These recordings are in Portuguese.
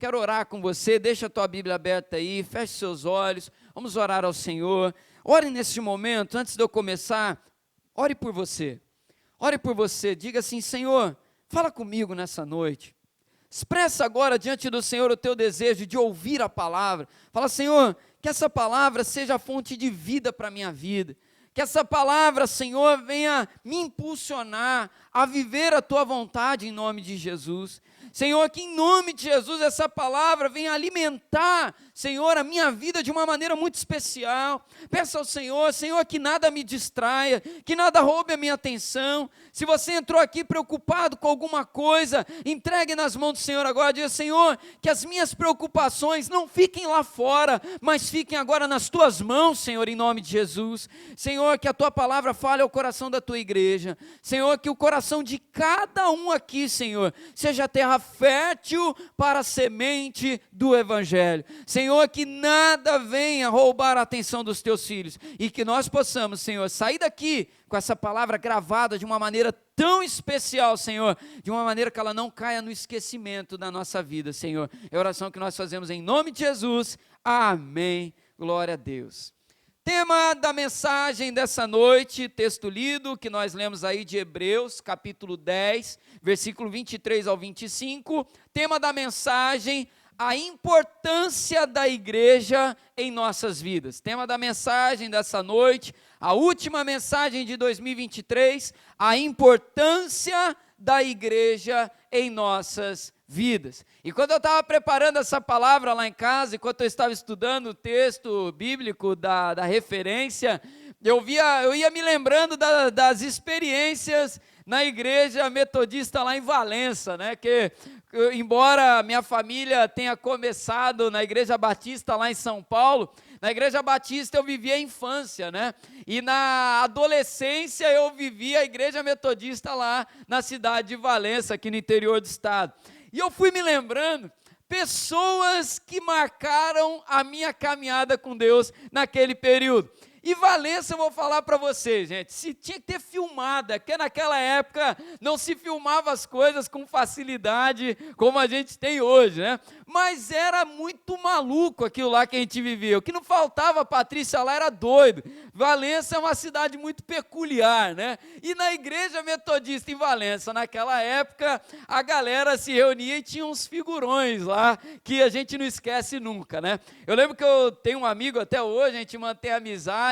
Quero orar com você, deixa a tua Bíblia aberta aí, feche seus olhos, vamos orar ao Senhor. Ore nesse momento, antes de eu começar, ore por você. Ore por você, diga assim: Senhor, fala comigo nessa noite. Expressa agora diante do Senhor o teu desejo de ouvir a palavra. Fala: Senhor, que essa palavra seja a fonte de vida para a minha vida. Que essa palavra, Senhor, venha me impulsionar a viver a tua vontade em nome de Jesus. Senhor, que em nome de Jesus essa palavra venha alimentar, Senhor, a minha vida de uma maneira muito especial. Peça ao Senhor, Senhor, que nada me distraia, que nada roube a minha atenção. Se você entrou aqui preocupado com alguma coisa, entregue nas mãos do Senhor agora. Diga: Senhor, que as minhas preocupações não fiquem lá fora, mas fiquem agora nas tuas mãos, Senhor, em nome de Jesus. Senhor, que a tua palavra fale ao coração da tua igreja. Senhor, que o coração de cada um aqui, Senhor, seja terra fértil para a semente do Evangelho. Senhor, que nada venha roubar a atenção dos teus filhos, e que nós possamos, Senhor, sair daqui com essa palavra gravada de uma maneira tão especial, Senhor, de uma maneira que ela não caia no esquecimento da nossa vida, Senhor. É a oração que nós fazemos em nome de Jesus. Amém. Glória a Deus. Tema da mensagem dessa noite, texto lido, que nós lemos aí de Hebreus, capítulo 10, versículo 23 ao 25. Tema da mensagem: a importância da igreja em nossas vidas. Tema da mensagem dessa noite, a última mensagem de 2023, a importância da igreja em nossas vidas. E quando eu estava preparando essa palavra lá em casa, enquanto eu estava estudando o texto bíblico da referência, eu ia me lembrando das experiências na igreja metodista lá em Valença, né? Que embora minha família tenha começado na igreja batista lá em São Paulo, na igreja batista eu vivi a infância, né? E na adolescência eu vivi a igreja metodista lá na cidade de Valença, aqui no interior do estado. E eu fui me lembrando pessoas que marcaram a minha caminhada com Deus naquele período. E Valença, eu vou falar para vocês, gente, se tinha que ter filmada, porque naquela época não se filmava as coisas com facilidade como a gente tem hoje, né? Mas era muito maluco aquilo lá que a gente vivia. O que não faltava, Patrícia, lá era doido. Valença é uma cidade muito peculiar, né? E na igreja metodista em Valença, naquela época, a galera se reunia e tinha uns figurões lá que a gente não esquece nunca, né? Eu lembro que eu tenho um amigo até hoje, a gente mantém amizade.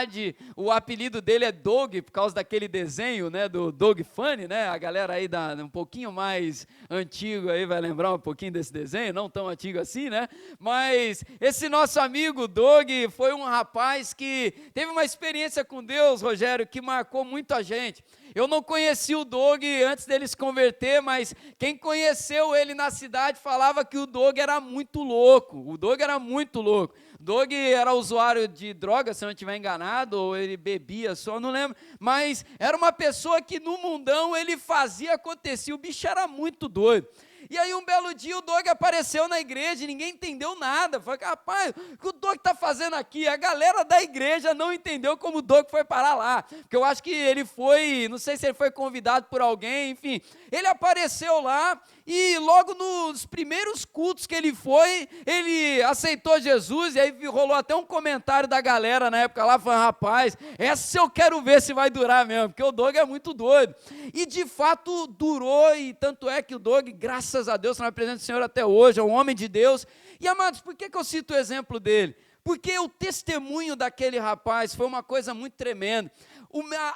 O apelido dele é Doug, por causa daquele desenho, né, do Doug Funny, né? A galera aí um pouquinho mais antigo aí vai lembrar um pouquinho desse desenho, não tão antigo assim, né? Mas esse nosso amigo Doug foi um rapaz que teve uma experiência com Deus, Rogério, que marcou muito a gente. Eu não conheci o Doug antes dele se converter, mas quem conheceu ele na cidade falava que o Doug era muito louco. O Doug era muito louco. O Doug era usuário de droga, se eu não estiver enganado, ou ele bebia só, não lembro. Mas era uma pessoa que no mundão ele fazia acontecer. O bicho era muito doido. E aí um belo dia o Doug apareceu na igreja e ninguém entendeu nada. Falei: rapaz, o que o Doug está fazendo aqui? A galera da igreja não entendeu como o Doug foi parar lá. Porque eu acho que ele foi, não sei se ele foi convidado por alguém, enfim. Ele apareceu lá e logo nos primeiros cultos que ele foi, ele aceitou Jesus. E aí rolou até um comentário da galera na época lá, falando: rapaz, essa eu quero ver se vai durar mesmo, porque o Doug é muito doido. E de fato durou, e tanto é que o Doug, graças a Deus, está na presença do Senhor até hoje, é um homem de Deus. E amados, por que eu cito o exemplo dele? Porque o testemunho daquele rapaz foi uma coisa muito tremenda.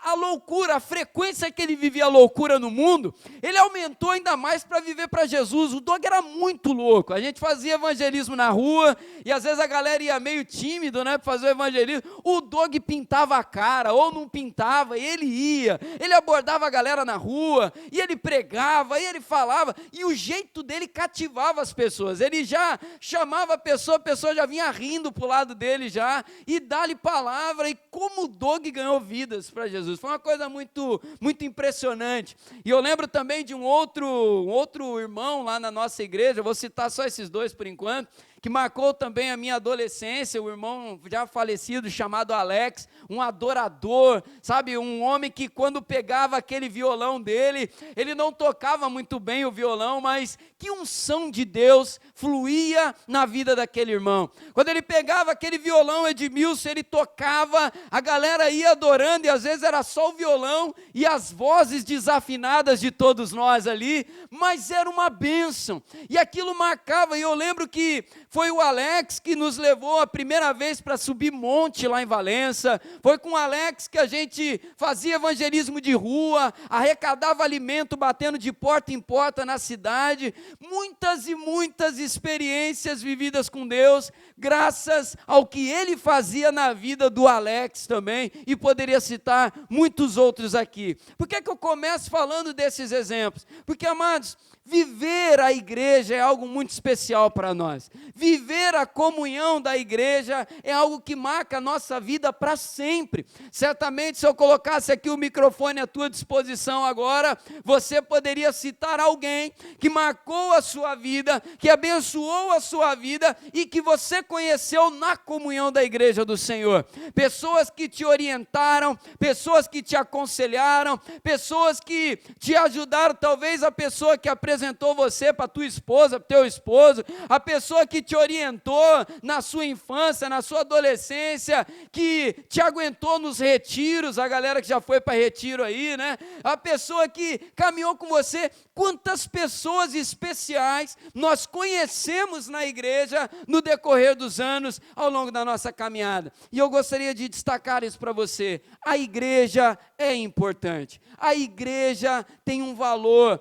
A loucura, a frequência que ele vivia a loucura no mundo, ele aumentou ainda mais para viver para Jesus. O Doug era muito louco. A gente fazia evangelismo na rua e às vezes a galera ia meio tímido, né, para fazer o evangelismo. O Doug pintava a cara ou não pintava, e ele ia. Ele abordava a galera na rua e ele pregava e ele falava, e o jeito dele cativava as pessoas. Ele já chamava a pessoa já vinha rindo para o lado dele já e dá-lhe palavra. E como o Doug ganhou vidas, vidas para Jesus. Foi uma coisa muito, muito impressionante. E eu lembro também de um outro irmão lá na nossa igreja, vou citar só esses dois por enquanto, que marcou também a minha adolescência, o irmão já falecido, chamado Alex, um adorador, sabe, um homem que quando pegava aquele violão dele, ele não tocava muito bem o violão, mas que unção de Deus fluía na vida daquele irmão. Quando ele pegava aquele violão, Edmilson, ele tocava, a galera ia adorando, e às vezes era só o violão e as vozes desafinadas de todos nós ali, mas era uma bênção, e aquilo marcava. E eu lembro que foi o Alex que nos levou a primeira vez para subir monte lá em Valença, foi com o Alex que a gente fazia evangelismo de rua, arrecadava alimento batendo de porta em porta na cidade, muitas e muitas experiências vividas com Deus, graças ao que ele fazia na vida do Alex também, e poderia citar muitos outros aqui. Por que eu começo falando desses exemplos? Porque, amados, viver a igreja é algo muito especial para nós. Viver a comunhão da igreja é algo que marca a nossa vida para sempre. Certamente, se eu colocasse aqui o microfone à tua disposição agora, você poderia citar alguém que marcou a sua vida, que abençoou a sua vida e que você conheceu na comunhão da igreja do Senhor. Pessoas que te orientaram, pessoas que te aconselharam, pessoas que te ajudaram, talvez a pessoa que apresentou você para tua esposa, para teu esposo, a pessoa que te orientou na sua infância, na sua adolescência, que te aguentou nos retiros, a galera que já foi para retiro aí, né? A pessoa que caminhou com você. Quantas pessoas especiais nós conhecemos na igreja no decorrer dos anos, ao longo da nossa caminhada. E eu gostaria de destacar isso para você. A igreja é importante. A igreja tem um valor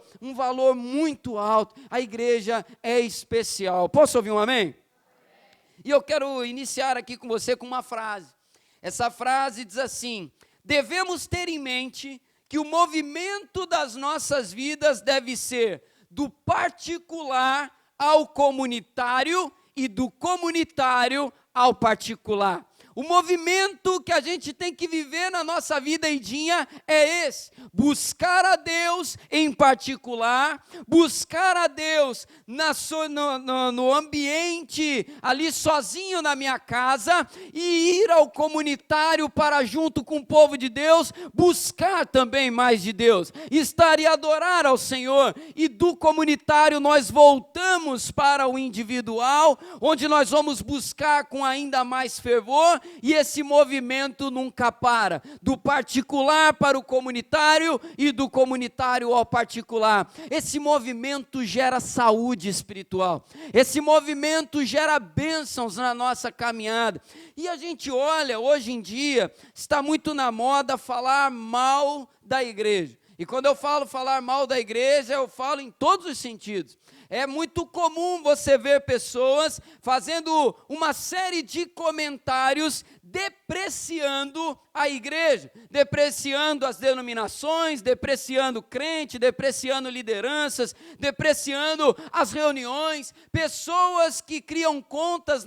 muito alto. A igreja é especial. Posso ouvir um amém? E eu quero iniciar aqui com você com uma frase. Essa frase diz assim: devemos ter em mente que o movimento das nossas vidas deve ser do particular ao comunitário e do comunitário ao particular. O movimento que a gente tem que viver na nossa vida, Idinha, é esse: buscar a Deus em particular, buscar a Deus no ambiente, ali sozinho na minha casa, e ir ao comunitário para junto com o povo de Deus, buscar também mais de Deus, estar e adorar ao Senhor. E do comunitário nós voltamos para o individual, onde nós vamos buscar com ainda mais fervor. E esse movimento nunca para, do particular para o comunitário e do comunitário ao particular. Esse movimento gera saúde espiritual, esse movimento gera bênçãos na nossa caminhada. E a gente olha, hoje em dia, está muito na moda falar mal da igreja. E quando eu falo falar mal da igreja, eu falo em todos os sentidos. É muito comum você ver pessoas fazendo uma série de comentários depreciando a igreja, depreciando as denominações, depreciando o crente, depreciando lideranças, depreciando as reuniões, pessoas que criam contas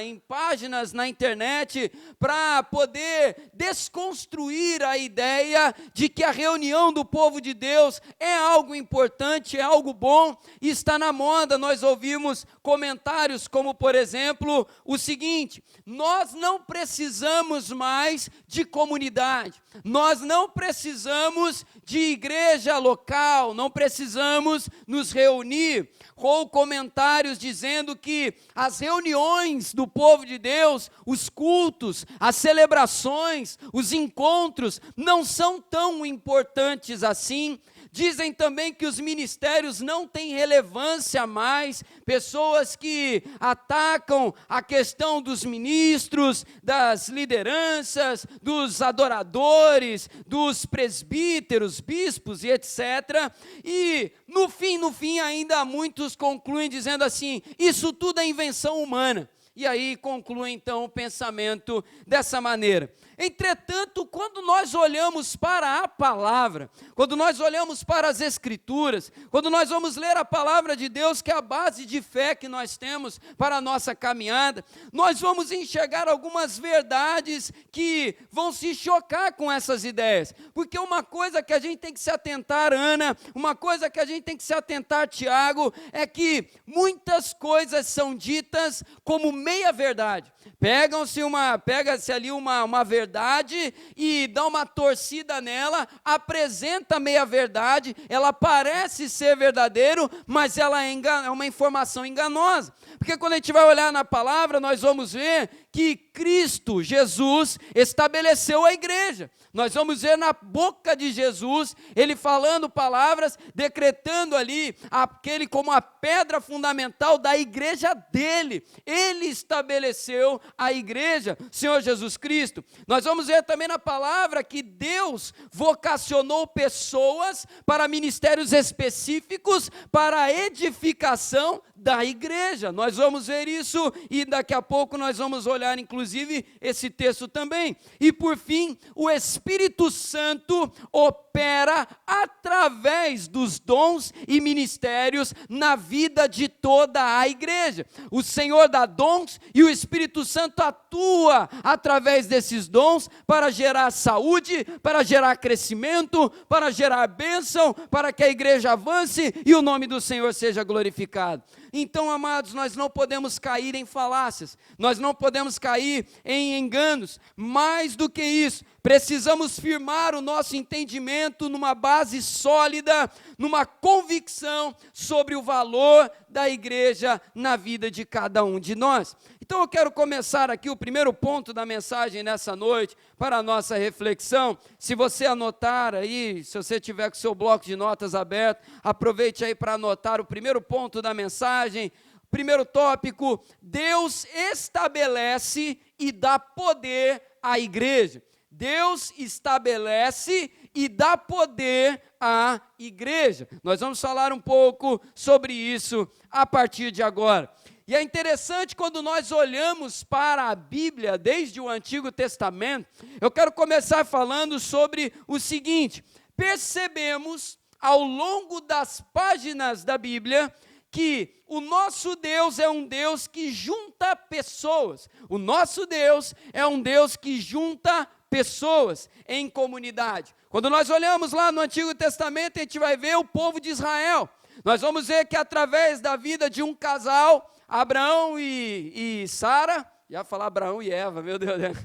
em páginas na internet para poder desconstruir a ideia de que a reunião do povo de Deus é algo importante, é algo bom, e está na moda. Nós ouvimos comentários como, por exemplo, o seguinte: nós não precisamos mais de comunidade, nós não precisamos de igreja local, não precisamos nos reunir, ou comentários dizendo que as reuniões do povo de Deus, os cultos, as celebrações, os encontros não são tão importantes assim. Dizem também que os ministérios não têm relevância mais, pessoas que atacam a questão dos ministros, das lideranças, dos adoradores, dos presbíteros, bispos e etc. E no fim ainda muitos concluem dizendo assim: isso tudo é invenção humana. E aí conclui então o pensamento dessa maneira. Entretanto, quando nós olhamos para a palavra, quando nós olhamos para as Escrituras, quando nós vamos ler a palavra de Deus, que é a base de fé que nós temos para a nossa caminhada, nós vamos enxergar algumas verdades que vão se chocar com essas ideias. Porque uma coisa que a gente tem que se atentar, Ana, uma coisa que a gente tem que se atentar, Tiago, é que muitas coisas são ditas como meia verdade. Pega-se ali uma verdade e dá uma torcida nela, apresenta meia verdade, ela parece ser verdadeiro, mas ela é uma informação enganosa. Porque quando a gente vai olhar na palavra, nós vamos ver que Cristo, Jesus, estabeleceu a igreja. Nós vamos ver na boca de Jesus, ele falando palavras, decretando ali aquele como a pedra fundamental da igreja dele. Ele estabeleceu a igreja, Senhor Jesus Cristo. Nós vamos ver também na palavra que Deus vocacionou pessoas para ministérios específicos, para a edificação da igreja. Nós vamos ver isso e daqui a pouco nós vamos olhar inclusive esse texto também. E por fim, o Espírito Santo opera através dos dons e ministérios na vida de toda a igreja. O Senhor dá dons e o Espírito Santo atua através desses dons para gerar saúde, para gerar crescimento, para gerar bênção, para que a igreja avance e o nome do Senhor seja glorificado. Então, amados, nós não podemos cair em falácias, nós não podemos cair em enganos. Mais do que isso, precisamos firmar o nosso entendimento numa base sólida, numa convicção sobre o valor da igreja na vida de cada um de nós. Então eu quero começar aqui o primeiro ponto da mensagem nessa noite, para a nossa reflexão. Se você anotar aí, se você tiver com o seu bloco de notas aberto, aproveite aí para anotar o primeiro ponto da mensagem. Primeiro tópico: Deus estabelece e dá poder à igreja. Deus estabelece e dá poder à igreja. Nós vamos falar um pouco sobre isso a partir de agora. E é interessante quando nós olhamos para a Bíblia, desde o Antigo Testamento, eu quero começar falando sobre o seguinte: percebemos ao longo das páginas da Bíblia que o nosso Deus é um Deus que junta pessoas. O nosso Deus é um Deus que junta pessoas em comunidade. Quando nós olhamos lá no Antigo Testamento, a gente vai ver o povo de Israel. Nós vamos ver que através da vida de um casal, Abraão e Sara, já falar Abraão e Eva, meu Deus.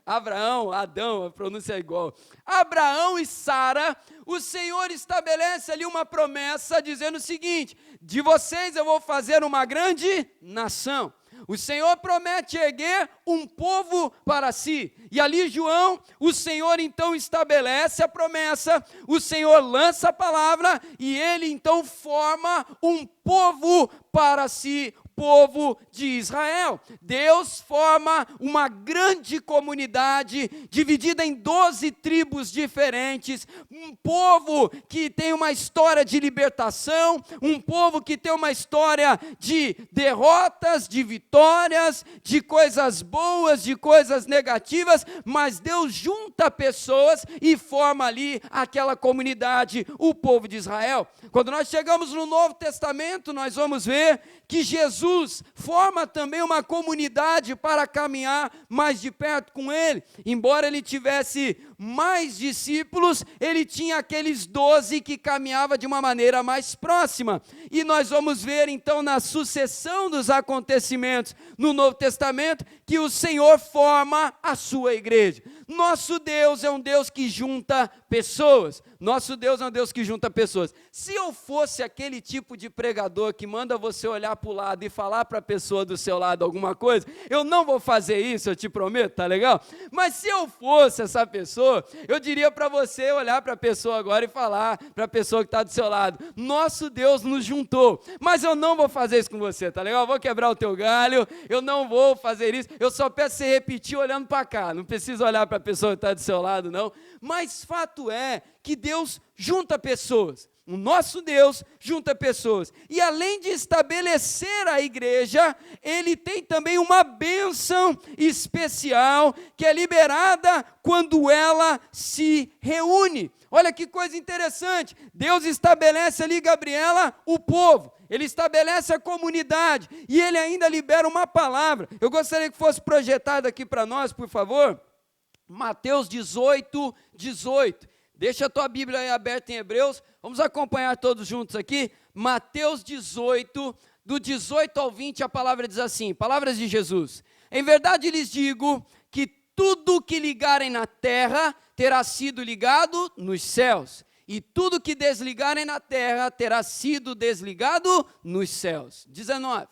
Abraão, Adão, a pronúncia é igual. Abraão e Sara, o Senhor estabelece ali uma promessa dizendo o seguinte: de vocês eu vou fazer uma grande nação. O Senhor promete erguer um povo para si. E ali, João, o Senhor então estabelece a promessa, o Senhor lança a palavra e ele então forma um povo para si, povo de Israel. Deus forma uma grande comunidade, dividida em 12 tribos diferentes, um povo que tem uma história de libertação, um povo que tem uma história de derrotas, de vitórias, de coisas boas, de coisas negativas, mas Deus junta pessoas e forma ali aquela comunidade, o povo de Israel. Quando nós chegamos no Novo Testamento, nós vamos ver que Jesus forma também uma comunidade para caminhar mais de perto com ele. Embora ele tivesse mais discípulos, ele tinha aqueles 12 que caminhava de uma maneira mais próxima. E nós vamos ver então na sucessão dos acontecimentos no Novo Testamento que o Senhor forma a sua igreja. Nosso Deus é um Deus que junta pessoas. Nosso Deus é um Deus que junta pessoas. Se eu fosse aquele tipo de pregador que manda você olhar para o lado e falar para a pessoa do seu lado alguma coisa, eu não vou fazer isso, eu te prometo, tá legal? Mas se eu fosse essa pessoa, eu diria para você olhar para a pessoa agora e falar para a pessoa que está do seu lado: nosso Deus nos juntou. Mas eu não vou fazer isso com você, tá legal? Eu vou quebrar o teu galho, eu não vou fazer isso, eu só peço você repetir olhando para cá, não precisa olhar para a pessoa que está do seu lado não, mas fato é que Deus junta pessoas. O nosso Deus junta pessoas. E além de estabelecer a igreja, ele tem também uma bênção especial que é liberada quando ela se reúne. Olha que coisa interessante. Deus estabelece ali, Gabriela, o povo. Ele estabelece a comunidade. E ele ainda libera uma palavra. Eu gostaria que fosse projetado aqui para nós, por favor. Mateus 18, 18. Deixa a tua Bíblia aí aberta em Hebreus. Vamos acompanhar todos juntos aqui. Mateus 18, do 18 ao 20, a palavra diz assim, palavras de Jesus. Em verdade lhes digo que tudo que ligarem na terra terá sido ligado nos céus. E tudo que desligarem na terra terá sido desligado nos céus. 19.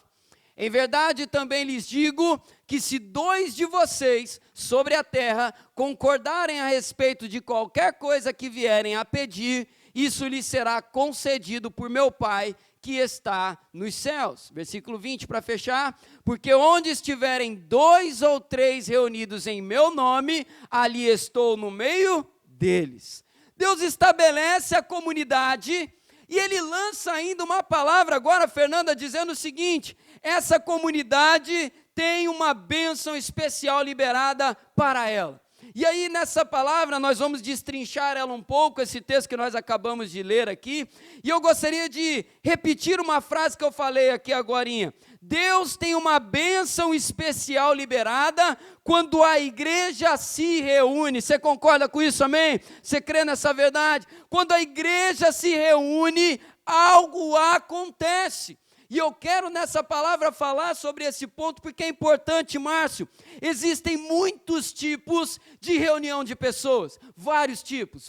Em verdade também lhes digo que se 2 de vocês sobre a terra concordarem a respeito de qualquer coisa que vierem a pedir, isso lhes será concedido por meu Pai que está nos céus. Versículo 20 para fechar. Porque onde estiverem 2 ou 3 reunidos em meu nome, ali estou no meio deles. Deus estabelece a comunidade e ele lança ainda uma palavra agora, Fernanda, dizendo o seguinte: essa comunidade tem uma bênção especial liberada para ela. E aí nessa palavra nós vamos destrinchar ela um pouco, esse texto que nós acabamos de ler aqui, e eu gostaria de repetir uma frase que eu falei aqui agorinha. Deus tem uma bênção especial liberada quando a igreja se reúne. Você concorda com isso, amém? Você crê nessa verdade? Quando a igreja se reúne, algo acontece. E eu quero nessa palavra falar sobre esse ponto porque é importante, Márcio. Existem muitos tipos de reunião de pessoas, vários tipos.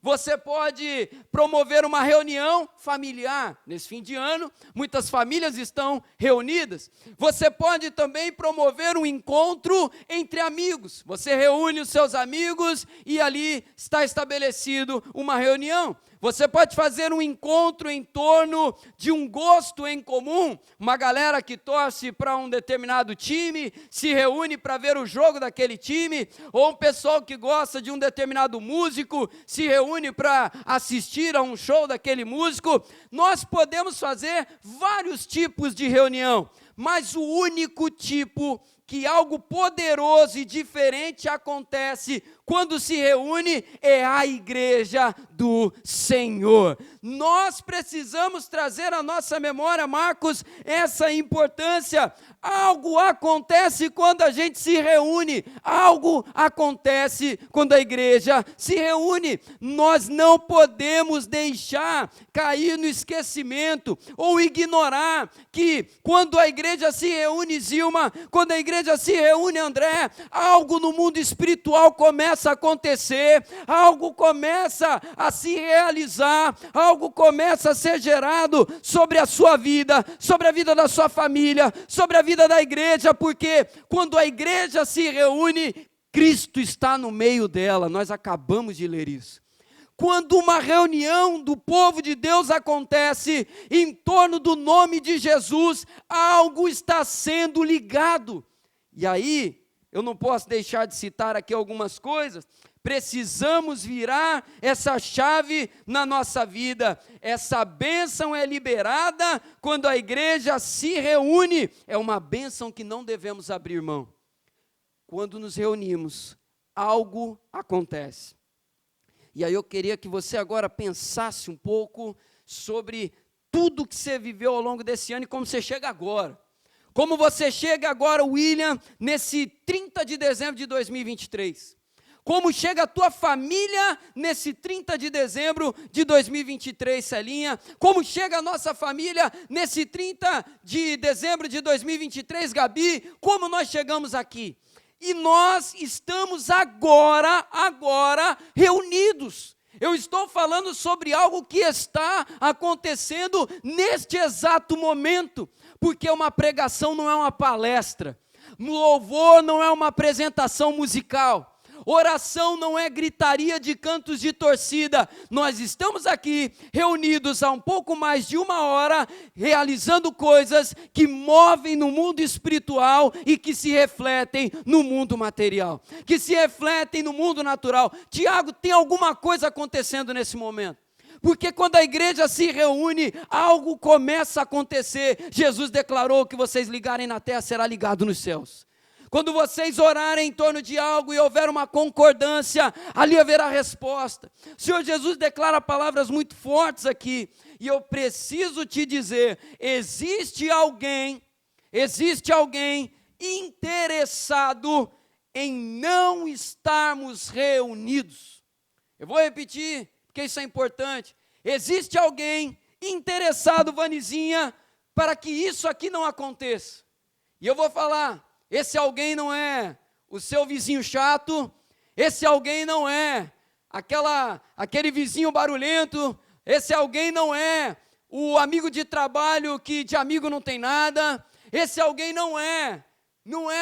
Você pode promover uma reunião familiar, nesse fim de ano, muitas famílias estão reunidas. Você pode também promover um encontro entre amigos. Você reúne os seus amigos e ali está estabelecido uma reunião. Você pode fazer um encontro em torno de um gosto em comum, uma galera que torce para um determinado time, se reúne para ver o jogo daquele time, ou um pessoal que gosta de um determinado músico, se reúne para assistir a um show daquele músico. Nós podemos fazer vários tipos de reunião, mas o único tipo que algo poderoso e diferente acontece quando se reúne é a igreja do Senhor. Nós precisamos trazer à nossa memória, Marcos, essa importância. Algo acontece quando a gente se reúne, algo acontece quando a igreja se reúne. Nós não podemos deixar cair no esquecimento ou ignorar que quando a igreja se reúne, Zilma, quando a igreja se reúne, André, algo no mundo espiritual começa a acontecer, algo começa a se realizar, algo começa a ser gerado sobre a sua vida, sobre a vida da sua família, sobre a vida da igreja, porque quando a igreja se reúne, Cristo está no meio dela. Nós acabamos de ler isso. Quando uma reunião do povo de Deus acontece em torno do nome de Jesus, algo está sendo ligado. E aí, eu não posso deixar de citar aqui algumas coisas. Precisamos virar essa chave na nossa vida. Essa bênção é liberada quando a igreja se reúne. É uma bênção que não devemos abrir mão. Quando nos reunimos, algo acontece. E aí eu queria que você agora pensasse um pouco sobre tudo que você viveu ao longo desse ano e como você chega agora. Como você chega agora, William, nesse 30 de dezembro de 2023. Como chega a tua família nesse 30 de dezembro de 2023, Celinha? Como chega a nossa família nesse 30 de dezembro de 2023, Gabi? Como nós chegamos aqui? E nós estamos agora reunidos. Eu estou falando sobre algo que está acontecendo neste exato momento, porque uma pregação não é uma palestra, louvor não é uma apresentação musical, oração não é gritaria de cantos de torcida. Nós estamos aqui reunidos há um pouco mais de 1 hora, realizando coisas que movem no mundo espiritual e que se refletem no mundo material, que se refletem no mundo natural. Tiago, tem alguma coisa acontecendo nesse momento? Porque quando a igreja se reúne, algo começa a acontecer. Jesus declarou que vocês ligarem na terra, será ligado nos céus. Quando vocês orarem em torno de algo e houver uma concordância, ali haverá resposta. O Senhor Jesus declara palavras muito fortes aqui, e eu preciso te dizer, existe alguém interessado em não estarmos reunidos. Eu vou repetir, porque isso é importante. Existe alguém interessado, Vanizinha, para que isso aqui não aconteça. E eu vou falar, esse alguém não é o seu vizinho chato, esse alguém não é aquele vizinho barulhento, esse alguém não é o amigo de trabalho que de amigo não tem nada, esse alguém não é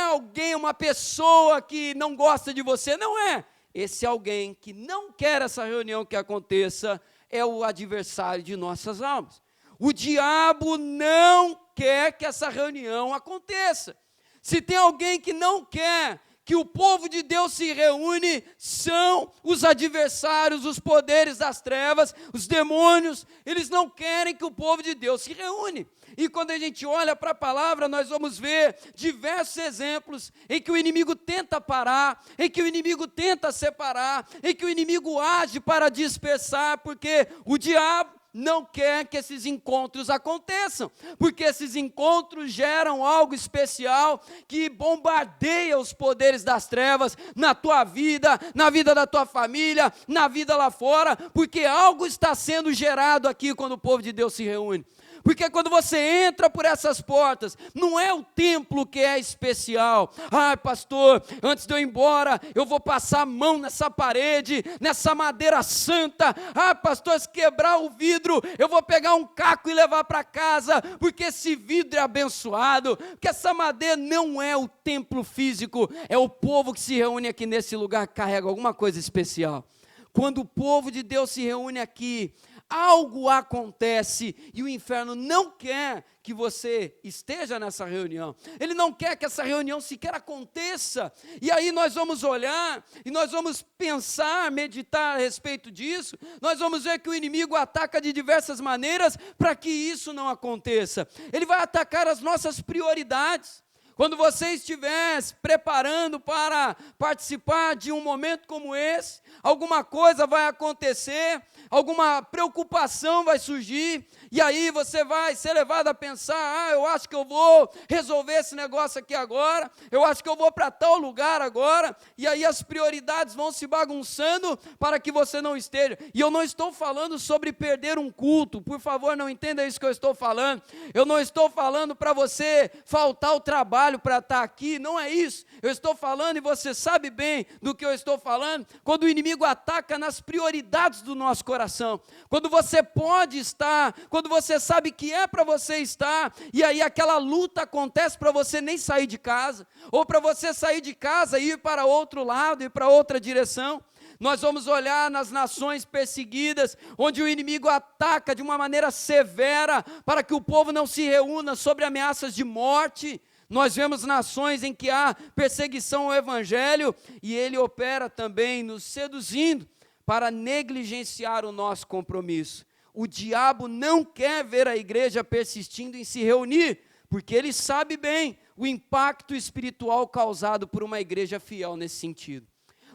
alguém, uma pessoa que não gosta de você, não é. Esse alguém que não quer essa reunião que aconteça é o adversário de nossas almas. O diabo não quer que essa reunião aconteça. Se tem alguém que não quer que o povo de Deus se reúne, são os adversários, os poderes das trevas, os demônios. Eles não querem que o povo de Deus se reúne. E quando a gente olha para a palavra, nós vamos ver diversos exemplos em que o inimigo tenta parar, em que o inimigo tenta separar, em que o inimigo age para dispersar, porque o diabo não quer que esses encontros aconteçam, porque esses encontros geram algo especial que bombardeia os poderes das trevas na tua vida, na vida da tua família, na vida lá fora, porque algo está sendo gerado aqui quando o povo de Deus se reúne. Porque quando você entra por essas portas, não é o templo que é especial. Ah, pastor, antes de eu ir embora, eu vou passar a mão nessa parede, nessa madeira santa. Ah, pastor, se quebrar o vidro, eu vou pegar um caco e levar para casa, porque esse vidro é abençoado. Porque essa madeira não é o templo físico, é o povo que se reúne aqui nesse lugar que carrega alguma coisa especial. Quando o povo de Deus se reúne aqui, algo acontece e o inferno não quer que você esteja nessa reunião. Ele não quer que essa reunião sequer aconteça. E aí nós vamos olhar e nós vamos pensar, meditar a respeito disso. Nós vamos ver que o inimigo ataca de diversas maneiras para que isso não aconteça. Ele vai atacar as nossas prioridades. Quando você estiver se preparando para participar de um momento como esse, alguma coisa vai acontecer, alguma preocupação vai surgir, e aí você vai ser levado a pensar, eu acho que eu vou resolver esse negócio aqui agora, eu acho que eu vou para tal lugar agora, e aí as prioridades vão se bagunçando para que você não esteja. E eu não estou falando sobre perder um culto, por favor, não entenda isso que eu estou falando. Eu não estou falando para você faltar o trabalho para estar aqui, não é isso. Eu estou falando, e você sabe bem do que eu estou falando, quando o inimigo ataca nas prioridades do nosso coração, quando você pode estar, quando você sabe que é para você estar, e aí aquela luta acontece para você nem sair de casa, ou para você sair de casa e ir para outro lado, ir para outra direção. Nós vamos olhar nas nações perseguidas, onde o inimigo ataca de uma maneira severa, para que o povo não se reúna sobre ameaças de morte. Nós vemos nações em que há perseguição ao evangelho, e ele opera também nos seduzindo para negligenciar o nosso compromisso. O diabo não quer ver a igreja persistindo em se reunir, porque ele sabe bem o impacto espiritual causado por uma igreja fiel nesse sentido.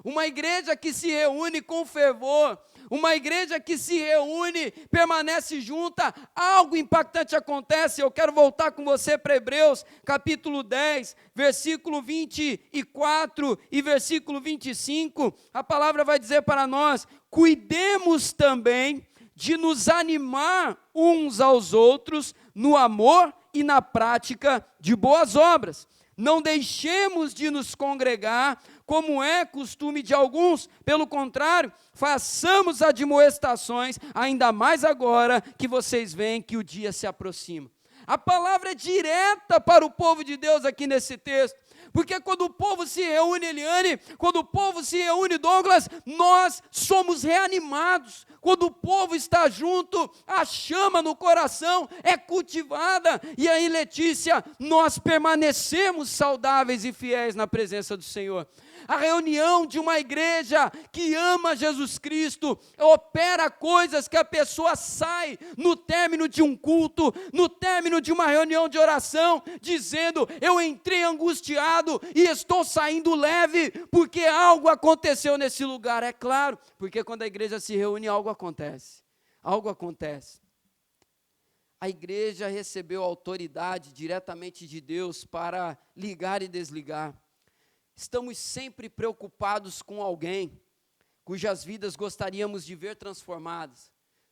Uma igreja que se reúne com fervor, uma igreja que se reúne, permanece junta, algo impactante acontece. Eu quero voltar com você para Hebreus, capítulo 10, versículo 24 e versículo 25. A palavra vai dizer para nós: cuidemos também de nos animar uns aos outros no amor e na prática de boas obras. Não deixemos de nos congregar, como é costume de alguns, pelo contrário, façamos admoestações, ainda mais agora que vocês veem que o dia se aproxima. A palavra é direta para o povo de Deus aqui nesse texto, Porque quando o povo se reúne, Eliane, quando o povo se reúne, Douglas, nós somos reanimados. Quando o povo está junto, a chama no coração é cultivada. E aí, Letícia, nós permanecemos saudáveis e fiéis na presença do Senhor. A reunião de uma igreja que ama Jesus Cristo opera coisas que a pessoa sai no término de um culto, no término de uma reunião de oração, dizendo: eu entrei angustiado e estou saindo leve, porque algo aconteceu nesse lugar. É claro, porque quando a igreja se reúne, algo acontece. Algo acontece. A igreja recebeu autoridade diretamente de Deus para ligar e desligar. Estamos sempre preocupados com alguém cujas vidas gostaríamos de ver transformadas.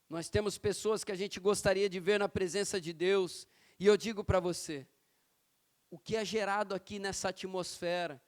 Nós temos pessoas que a gente gostaria de ver na presença de Deus. E eu digo para você, o que é gerado aqui nessa atmosfera,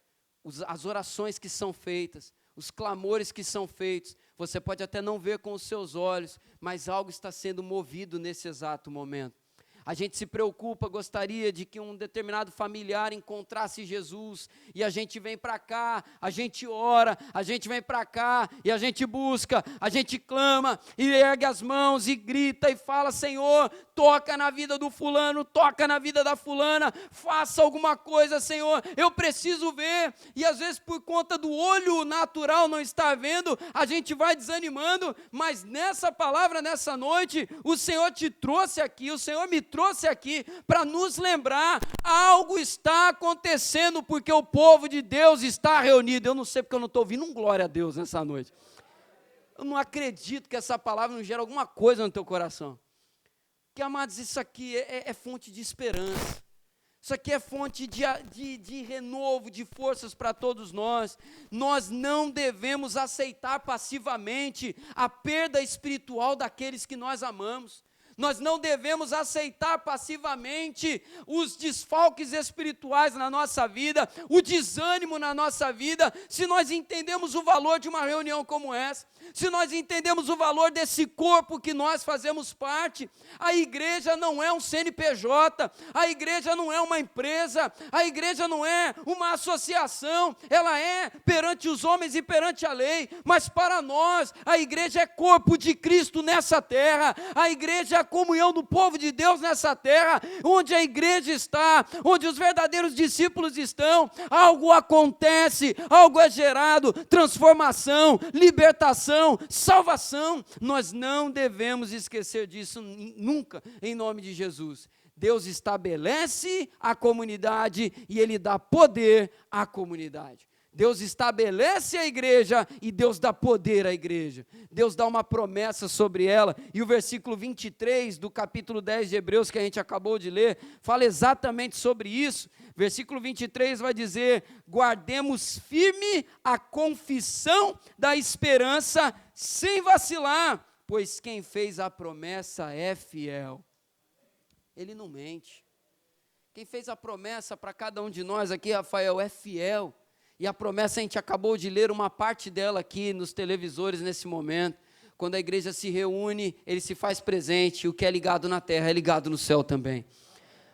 as orações que são feitas, os clamores que são feitos, você pode até não ver com os seus olhos, mas algo está sendo movido nesse exato momento. A gente se preocupa, gostaria de que um determinado familiar encontrasse Jesus, e a gente vem para cá, a gente ora, a gente vem para cá, e a gente busca, a gente clama, e ergue as mãos, e grita, e fala: Senhor, toca na vida do fulano, toca na vida da fulana, faça alguma coisa, Senhor, eu preciso ver. E às vezes por conta do olho natural não estar vendo, a gente vai desanimando, mas nessa palavra, nessa noite, o Senhor te trouxe aqui, o Senhor me trouxe aqui para nos lembrar: algo está acontecendo, porque o povo de Deus está reunido. Eu não sei porque eu não estou ouvindo um glória a Deus nessa noite. Eu não acredito que essa palavra não gera alguma coisa no teu coração. Porque, amados, isso aqui é fonte de esperança. Isso aqui é fonte de renovo, de forças para todos nós. Nós não devemos aceitar passivamente a perda espiritual daqueles que nós amamos. Nós não devemos aceitar passivamente os desfalques espirituais na nossa vida, o desânimo na nossa vida, se nós entendemos o valor de uma reunião como essa, se nós entendemos o valor desse corpo que nós fazemos parte. A igreja não é um CNPJ, a igreja não é uma empresa, a igreja não é uma associação, ela é perante os homens e perante a lei, mas para nós, a igreja é corpo de Cristo nessa terra, a igreja é a comunhão do povo de Deus nessa terra. Onde a igreja está, onde os verdadeiros discípulos estão, algo acontece, algo é gerado, transformação, libertação, salvação. Nós não devemos esquecer disso nunca, em nome de Jesus. Deus estabelece a comunidade e Ele dá poder à comunidade. Deus estabelece a igreja e Deus dá poder à igreja. Deus dá uma promessa sobre ela. E o versículo 23 do capítulo 10 de Hebreus, que a gente acabou de ler, fala exatamente sobre isso. Versículo 23 vai dizer: guardemos firme a confissão da esperança sem vacilar, pois quem fez a promessa é fiel. Ele não mente. Quem fez a promessa para cada um de nós aqui, Rafael, é fiel. E a promessa, a gente acabou de ler uma parte dela aqui nos televisores nesse momento. Quando a igreja se reúne, Ele se faz presente, o que é ligado na terra é ligado no céu também.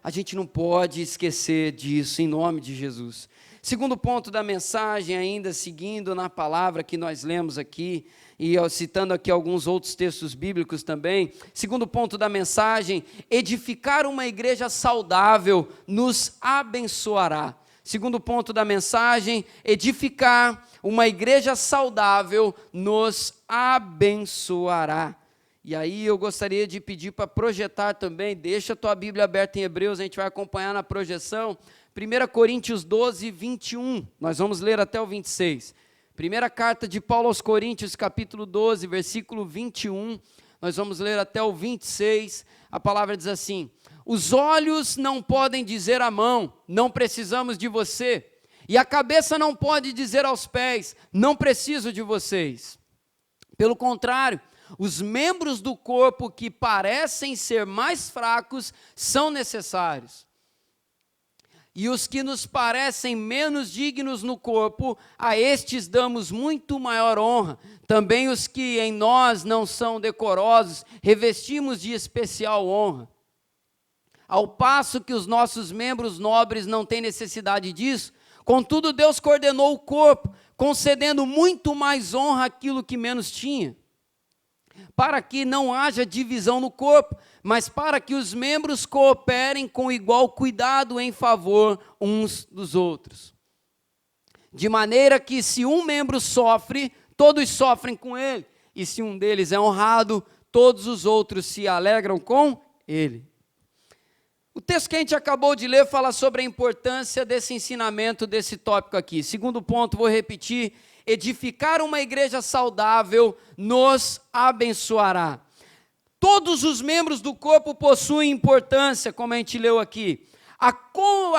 A gente não pode esquecer disso, em nome de Jesus. Segundo ponto da mensagem, ainda seguindo na palavra que nós lemos aqui, e citando aqui alguns outros textos bíblicos também. Segundo ponto da mensagem: edificar uma igreja saudável nos abençoará. Segundo ponto da mensagem: edificar uma igreja saudável nos abençoará. E aí eu gostaria de pedir para projetar também, deixa a tua Bíblia aberta em Hebreus, a gente vai acompanhar na projeção, 1 Coríntios 12, 21, nós vamos ler até o 26. Primeira carta de Paulo aos Coríntios, capítulo 12, versículo 21, nós vamos ler até o 26, a palavra diz assim: os olhos não podem dizer à mão, não precisamos de você, e a cabeça não pode dizer aos pés, não preciso de vocês. Pelo contrário, os membros do corpo que parecem ser mais fracos são necessários. E os que nos parecem menos dignos no corpo, a estes damos muito maior honra. Também os que em nós não são decorosos, revestimos de especial honra. ao passo que os nossos membros nobres não têm necessidade disso. Contudo, Deus coordenou o corpo, concedendo muito mais honra àquilo que menos tinha, para que não haja divisão no corpo, mas para que os membros cooperem com igual cuidado em favor uns dos outros. De maneira que se um membro sofre, todos sofrem com ele, e se um deles é honrado, todos os outros se alegram com ele. O texto que a gente acabou de ler fala sobre a importância desse ensinamento, desse tópico aqui. Segundo ponto, vou repetir: edificar uma igreja saudável nos abençoará. Todos os membros do corpo possuem importância, como a gente leu aqui. A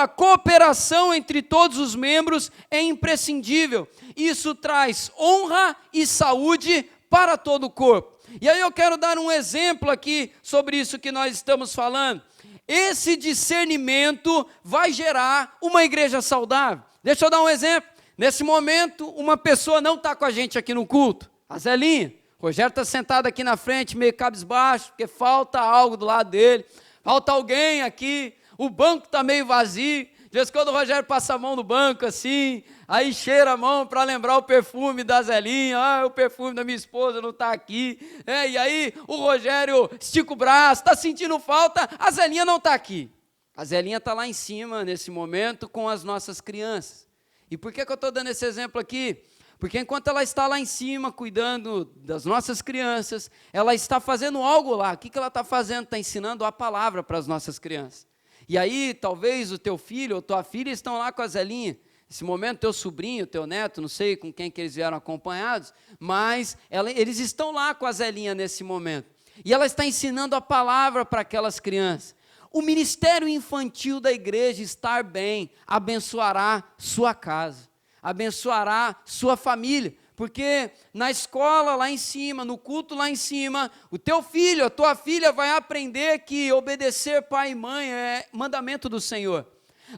cooperação entre todos os membros é imprescindível. Isso traz honra e saúde para todo o corpo. E aí eu quero dar um exemplo aqui sobre isso que nós estamos falando. Esse discernimento vai gerar uma igreja saudável. Deixa eu dar um exemplo. Nesse momento, uma pessoa não está com a gente aqui no culto, a Zelinha. O Rogério está sentado aqui na frente, meio cabisbaixo, porque falta algo do lado dele, falta alguém aqui, o banco está meio vazio. De vez em quando o Rogério passa a mão no banco assim, aí cheira a mão para lembrar o perfume da Zelinha, o perfume da minha esposa não está aqui, e aí o Rogério estica o braço, está sentindo falta, a Zelinha não está aqui. A Zelinha está lá em cima, nesse momento, com as nossas crianças. E por que eu estou dando esse exemplo aqui? Porque enquanto ela está lá em cima, cuidando das nossas crianças, ela está fazendo algo lá. O que ela está fazendo? Está ensinando a palavra para as nossas crianças. E aí, talvez o teu filho ou tua filha estão lá com a Zelinha. Nesse momento, teu sobrinho, teu neto, não sei com quem que eles vieram acompanhados, mas eles estão lá com a Zelinha nesse momento. E ela está ensinando a palavra para aquelas crianças. O ministério infantil da igreja, estar bem, abençoará sua casa, abençoará sua família, porque na escola lá em cima, no culto lá em cima, o teu filho, a tua filha vai aprender que obedecer pai e mãe é mandamento do Senhor.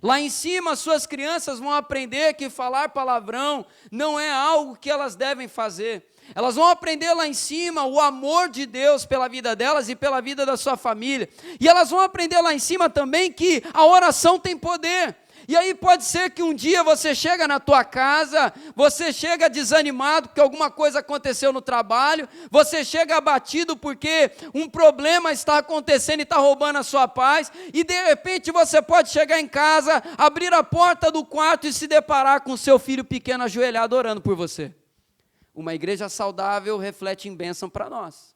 Lá em cima, suas crianças vão aprender que falar palavrão não é algo que elas devem fazer. Elas vão aprender lá em cima o amor de Deus pela vida delas e pela vida da sua família. E elas vão aprender lá em cima também que a oração tem poder. E aí pode ser que um dia você chega na tua casa, você chega desanimado porque alguma coisa aconteceu no trabalho, você chega abatido porque um problema está acontecendo e está roubando a sua paz, e de repente você pode chegar em casa, abrir a porta do quarto e se deparar com seu filho pequeno ajoelhado orando por você. Uma igreja saudável reflete em bênção para nós.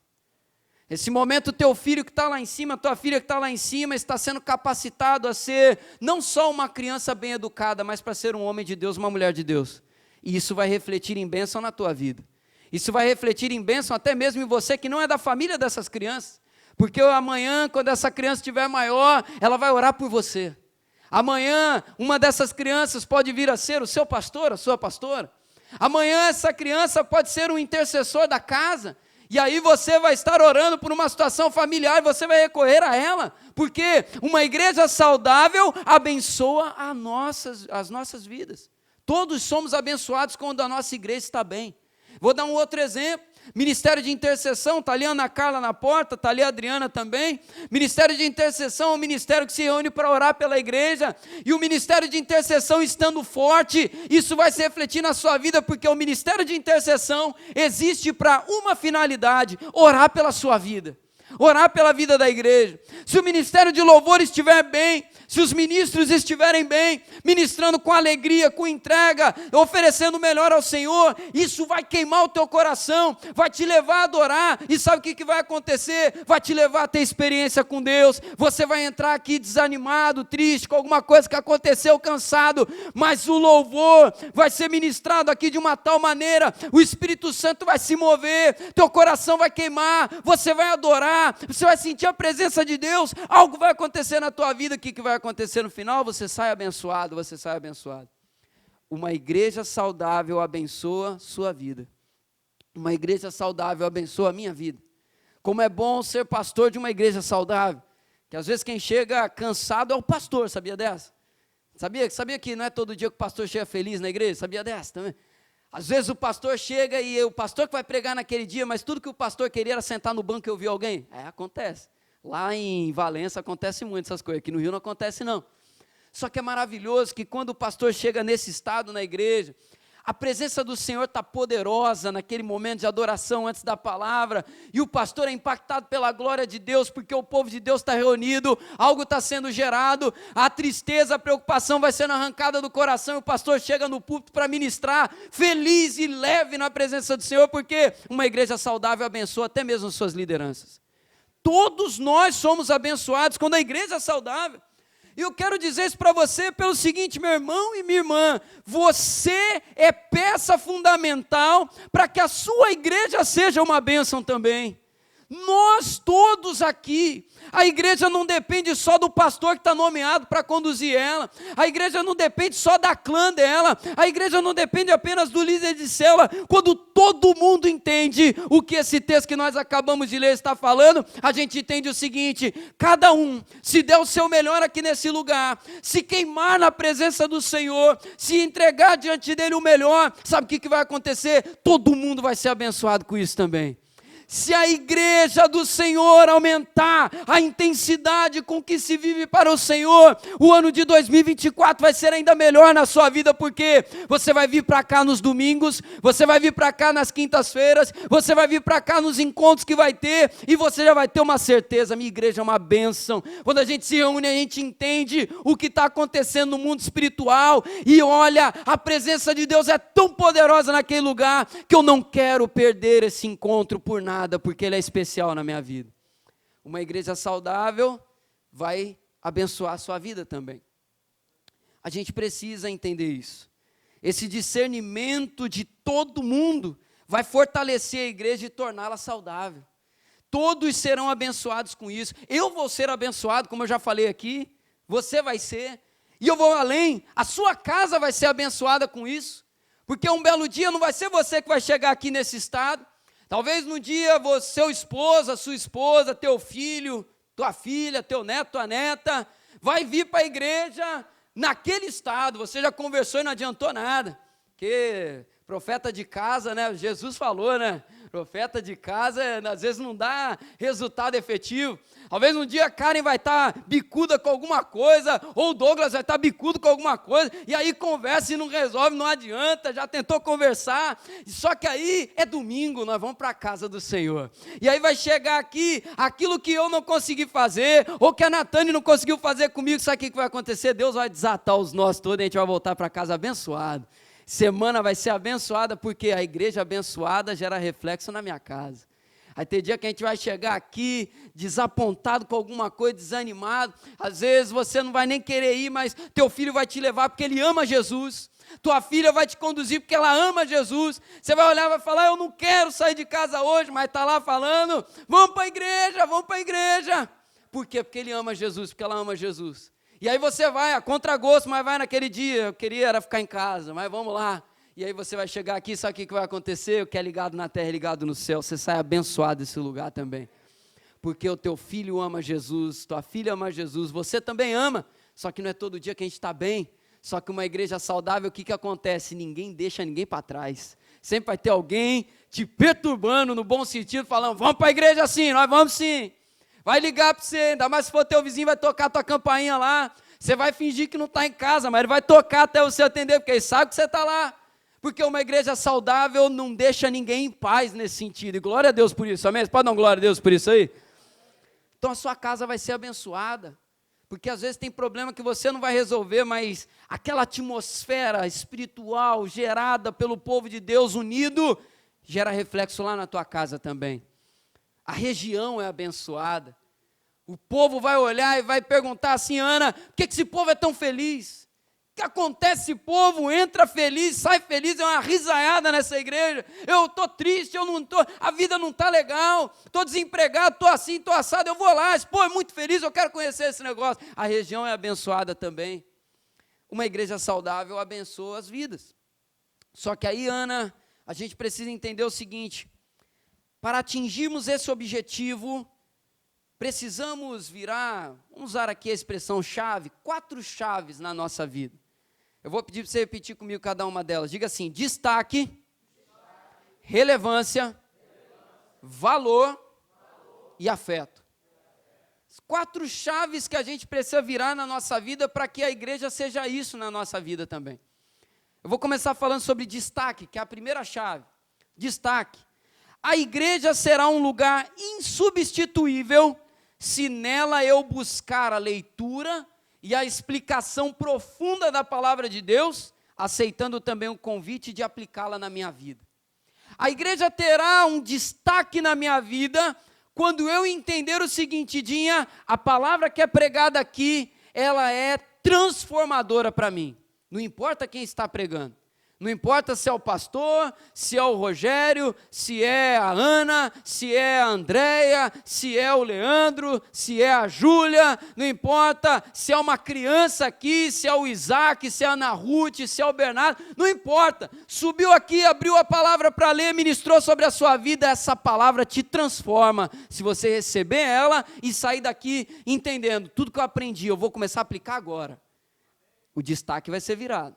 Esse momento, teu filho que está lá em cima, tua filha que está lá em cima, está sendo capacitado a ser não só uma criança bem educada, mas para ser um homem de Deus, uma mulher de Deus. E isso vai refletir em bênção na tua vida. Isso vai refletir em bênção até mesmo em você que não é da família dessas crianças. Porque amanhã, quando essa criança estiver maior, ela vai orar por você. Amanhã, uma dessas crianças pode vir a ser o seu pastor, a sua pastora. Amanhã, essa criança pode ser um intercessor da casa. E aí você vai estar orando por uma situação familiar, você vai recorrer a ela, porque uma igreja saudável abençoa as nossas vidas. Todos somos abençoados quando a nossa igreja está bem. Vou dar um outro exemplo. Ministério de intercessão, está ali a Ana Carla na porta, está ali a Adriana também. Ministério de intercessão é um ministério que se reúne para orar pela igreja, e o ministério de intercessão estando forte, isso vai se refletir na sua vida, porque o ministério de intercessão existe para uma finalidade: orar pela sua vida, orar pela vida da igreja. Se o ministério de louvor estiver bem, se os ministros estiverem bem, ministrando com alegria, com entrega, oferecendo o melhor ao Senhor, isso vai queimar o teu coração, vai te levar a adorar, e sabe o que vai acontecer? Vai te levar a ter experiência com Deus. Você vai entrar aqui desanimado, triste, com alguma coisa que aconteceu, cansado, mas o louvor vai ser ministrado aqui de uma tal maneira, o Espírito Santo vai se mover, teu coração vai queimar, você vai adorar, você vai sentir a presença de Deus, algo vai acontecer na tua vida. O que vai acontecer no final? Você sai abençoado, você sai abençoado. Uma igreja saudável abençoa sua vida. Uma igreja saudável abençoa a minha vida. Como é bom ser pastor de uma igreja saudável, que às vezes quem chega cansado é o pastor, sabia dessa? Sabia que não é todo dia que o pastor chega feliz na igreja? Sabia dessa também? Às vezes o pastor chega e o pastor que vai pregar naquele dia, mas tudo que o pastor queria era sentar no banco e ouvir alguém. Acontece. Lá em Valença acontece muito essas coisas, aqui no Rio não acontece não. Só que é maravilhoso que quando o pastor chega nesse estado na igreja, a presença do Senhor está poderosa naquele momento de adoração antes da palavra, e o pastor é impactado pela glória de Deus, porque o povo de Deus está reunido, algo está sendo gerado, a tristeza, a preocupação vai sendo arrancada do coração, e o pastor chega no púlpito para ministrar, feliz e leve na presença do Senhor, porque uma igreja saudável abençoa até mesmo suas lideranças. Todos nós somos abençoados quando a igreja é saudável. E eu quero dizer isso para você pelo seguinte, meu irmão e minha irmã, você é peça fundamental para que a sua igreja seja uma bênção também. Nós todos aqui, a igreja não depende só do pastor que está nomeado para conduzir ela, a igreja não depende só da clã dela, a igreja não depende apenas do líder de célula. Quando todo mundo entende o que esse texto que nós acabamos de ler está falando, a gente entende o seguinte: cada um, se der o seu melhor aqui nesse lugar, se queimar na presença do Senhor, se entregar diante dele o melhor, sabe o que vai acontecer? Todo mundo vai ser abençoado com isso também. Se a igreja do Senhor aumentar a intensidade com que se vive para o Senhor, o ano de 2024 vai ser ainda melhor na sua vida, porque você vai vir para cá nos domingos, você vai vir para cá nas quintas-feiras, você vai vir para cá nos encontros que vai ter, e você já vai ter uma certeza: minha igreja é uma bênção. Quando a gente se reúne, a gente entende o que está acontecendo no mundo espiritual, e olha, a presença de Deus é tão poderosa naquele lugar, que eu não quero perder esse encontro por nada, porque ele é especial na minha vida. Uma igreja saudável vai abençoar a sua vida também. A gente precisa entender isso. Esse discernimento de todo mundo vai fortalecer a igreja e torná-la saudável. Todos serão abençoados com isso. Eu vou ser abençoado, como eu já falei aqui, você vai ser, e eu vou além, a sua casa vai ser abençoada com isso, porque um belo dia não vai ser você que vai chegar aqui nesse estado. Talvez no dia seu esposo, sua esposa, teu filho, tua filha, teu neto, tua neta, vai vir para a igreja naquele estado. Você já conversou e não adiantou nada, porque profeta de casa, né? Jesus falou, né? Profeta de casa, às vezes não dá resultado efetivo. Talvez um dia a Karen vai estar bicuda com alguma coisa, ou o Douglas vai estar bicudo com alguma coisa, e aí conversa e não resolve, não adianta, já tentou conversar, só que aí é domingo, nós vamos para a casa do Senhor, e aí vai chegar aqui, aquilo que eu não consegui fazer, ou que a Natane não conseguiu fazer comigo, sabe o que vai acontecer? Deus vai desatar os nós todos, e a gente vai voltar para casa abençoado. Semana vai ser abençoada, porque a igreja abençoada gera reflexo na minha casa. Aí tem dia que a gente vai chegar aqui desapontado com alguma coisa, desanimado. Às vezes você não vai nem querer ir, mas teu filho vai te levar porque ele ama Jesus. Tua filha vai te conduzir porque ela ama Jesus. Você vai olhar e vai falar: eu não quero sair de casa hoje, mas está lá falando: vamos para a igreja, vamos para a igreja. Por quê? Porque ele ama Jesus, porque ela ama Jesus. E aí você vai a contragosto, mas vai naquele dia: eu queria era ficar em casa, mas vamos lá. E aí você vai chegar aqui, sabe o que vai acontecer? O que é ligado na terra é ligado no céu. Você sai abençoado desse lugar também. Porque o teu filho ama Jesus, tua filha ama Jesus, você também ama. Só que não é todo dia que a gente está bem. Só que uma igreja saudável, o que acontece? Ninguém deixa ninguém para trás. Sempre vai ter alguém te perturbando, no bom sentido, falando: vamos para a igreja sim, nós vamos sim. Vai ligar para você, ainda mais se for teu vizinho, vai tocar tua campainha lá. Você vai fingir que não está em casa, mas ele vai tocar até você atender, porque ele sabe que você está lá. Porque uma igreja saudável não deixa ninguém em paz nesse sentido, e glória a Deus por isso, amém? Você pode dar glória a Deus por isso aí? Então a sua casa vai ser abençoada, porque às vezes tem problema que você não vai resolver, mas aquela atmosfera espiritual gerada pelo povo de Deus unido, gera reflexo lá na tua casa também. A região é abençoada, o povo vai olhar e vai perguntar assim: Ana, por que esse povo é tão feliz? O que acontece? Esse povo entra feliz, sai feliz, é uma risaiada nessa igreja. Eu estou triste, eu não estou, a vida não está legal, estou desempregado, estou assim, estou assado, eu vou lá, esse povo é muito feliz, eu quero conhecer esse negócio. A região é abençoada também. Uma igreja saudável abençoa as vidas. Só que aí, Ana, a gente precisa entender o seguinte: para atingirmos esse objetivo, precisamos virar, vamos usar aqui a expressão chave, 4 chaves na nossa vida. Eu vou pedir para você repetir comigo cada uma delas. Diga assim: destaque, relevância, valor e afeto. 4 chaves que a gente precisa virar na nossa vida para que a igreja seja isso na nossa vida também. Eu vou começar falando sobre destaque, que é a primeira chave. Destaque. A igreja será um lugar insubstituível se nela eu buscar a leitura e a explicação profunda da palavra de Deus, aceitando também o convite de aplicá-la na minha vida. A igreja terá um destaque na minha vida quando eu entender o seguinte, Dinha, a palavra que é pregada aqui, ela é transformadora para mim. Não importa quem está pregando. Não importa se é o pastor, se é o Rogério, se é a Ana, se é a Andréia, se é o Leandro, se é a Júlia, não importa se é uma criança aqui, se é o Isaac, se é a Ana Ruth, se é o Bernardo, não importa. Subiu aqui, abriu a palavra para ler, ministrou sobre a sua vida, essa palavra te transforma. Se você receber ela e sair daqui entendendo, tudo que eu aprendi, eu vou começar a aplicar agora. O destaque vai ser virado.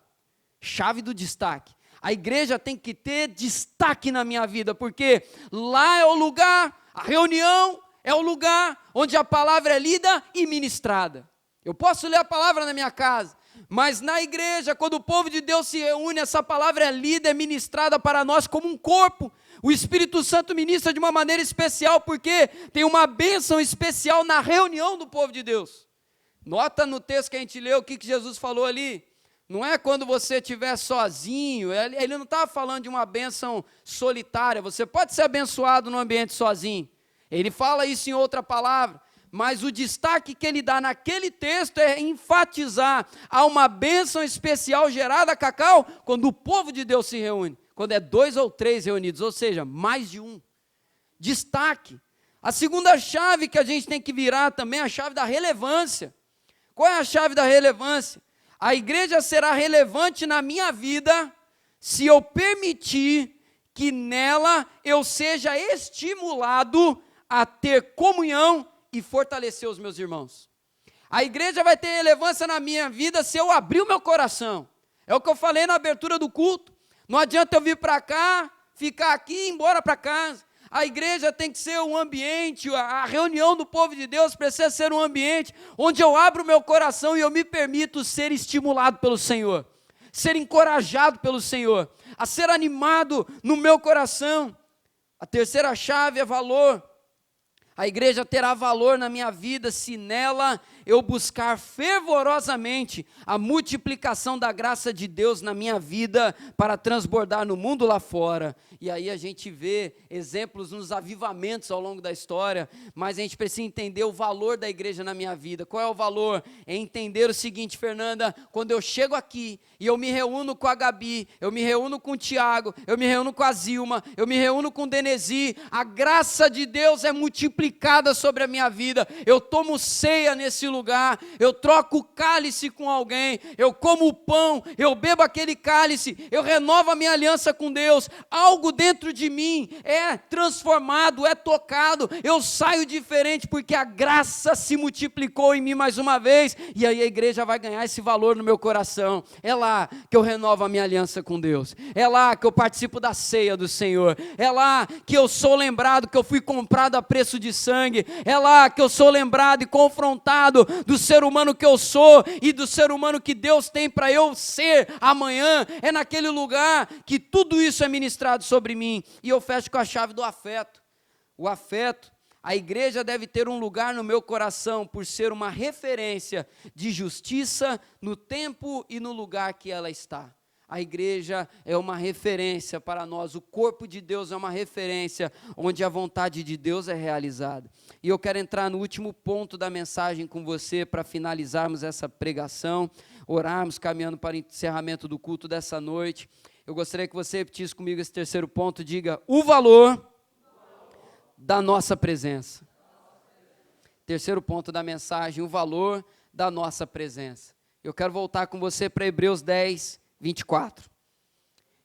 Chave do destaque. A igreja tem que ter destaque na minha vida, porque lá é o lugar, a reunião é o lugar onde a palavra é lida e ministrada. Eu posso ler a palavra na minha casa, mas na igreja, quando o povo de Deus se reúne, essa palavra é lida, é ministrada para nós como um corpo. O Espírito Santo ministra de uma maneira especial, porque tem uma bênção especial na reunião do povo de Deus. Nota no texto que a gente leu, o que Jesus falou ali. Não é quando você estiver sozinho, ele não está falando de uma bênção solitária, você pode ser abençoado no ambiente sozinho. Ele fala isso em outra palavra, mas o destaque que ele dá naquele texto é enfatizar a uma bênção especial gerada, Cacau, quando o povo de Deus se reúne, quando é 2 ou 3 reunidos, ou seja, mais de um. Destaque. A segunda chave que a gente tem que virar também é a chave da relevância. Qual é a chave da relevância? A igreja será relevante na minha vida se eu permitir que nela eu seja estimulado a ter comunhão e fortalecer os meus irmãos. A igreja vai ter relevância na minha vida se eu abrir o meu coração. É o que eu falei na abertura do culto. Não adianta eu vir para cá, ficar aqui e ir embora para casa. A igreja tem que ser um ambiente, a reunião do povo de Deus precisa ser um ambiente onde eu abro o meu coração e eu me permito ser estimulado pelo Senhor, ser encorajado pelo Senhor, a ser animado no meu coração. A terceira chave é valor. A igreja terá valor na minha vida se nela eu buscar fervorosamente a multiplicação da graça de Deus na minha vida para transbordar no mundo lá fora. E aí a gente vê exemplos nos avivamentos ao longo da história, mas a gente precisa entender o valor da igreja na minha vida. Qual é o valor? É entender o seguinte, Fernanda, quando eu chego aqui e eu me reúno com a Gabi, eu me reúno com o Tiago, eu me reúno com a Zilma, eu me reúno com o Denesi, a graça de Deus é multiplicada sobre a minha vida. Eu tomo ceia nesse lugar, eu troco o cálice com alguém, eu como o pão, eu bebo aquele cálice, eu renovo a minha aliança com Deus, algo dentro de mim é transformado, é tocado, eu saio diferente porque a graça se multiplicou em mim mais uma vez, e aí a igreja vai ganhar esse valor no meu coração. É lá que eu renovo a minha aliança com Deus, é lá que eu participo da ceia do Senhor, é lá que eu sou lembrado que eu fui comprado a preço de sangue, é lá que eu sou lembrado e confrontado do ser humano que eu sou e do ser humano que Deus tem para eu ser amanhã. É naquele lugar que tudo isso é ministrado sobre mim. E eu fecho com a chave do afeto. O afeto, a igreja deve ter um lugar no meu coração por ser uma referência de justiça no tempo e no lugar que ela está. A igreja é uma referência para nós, o corpo de Deus é uma referência onde a vontade de Deus é realizada. E eu quero entrar no último ponto da mensagem com você para finalizarmos essa pregação, orarmos, caminhando para o encerramento do culto dessa noite. Eu gostaria que você repetisse comigo esse terceiro ponto, diga, o valor da nossa presença. Terceiro ponto da mensagem, o valor da nossa presença. Eu quero voltar com você para Hebreus 10, 24.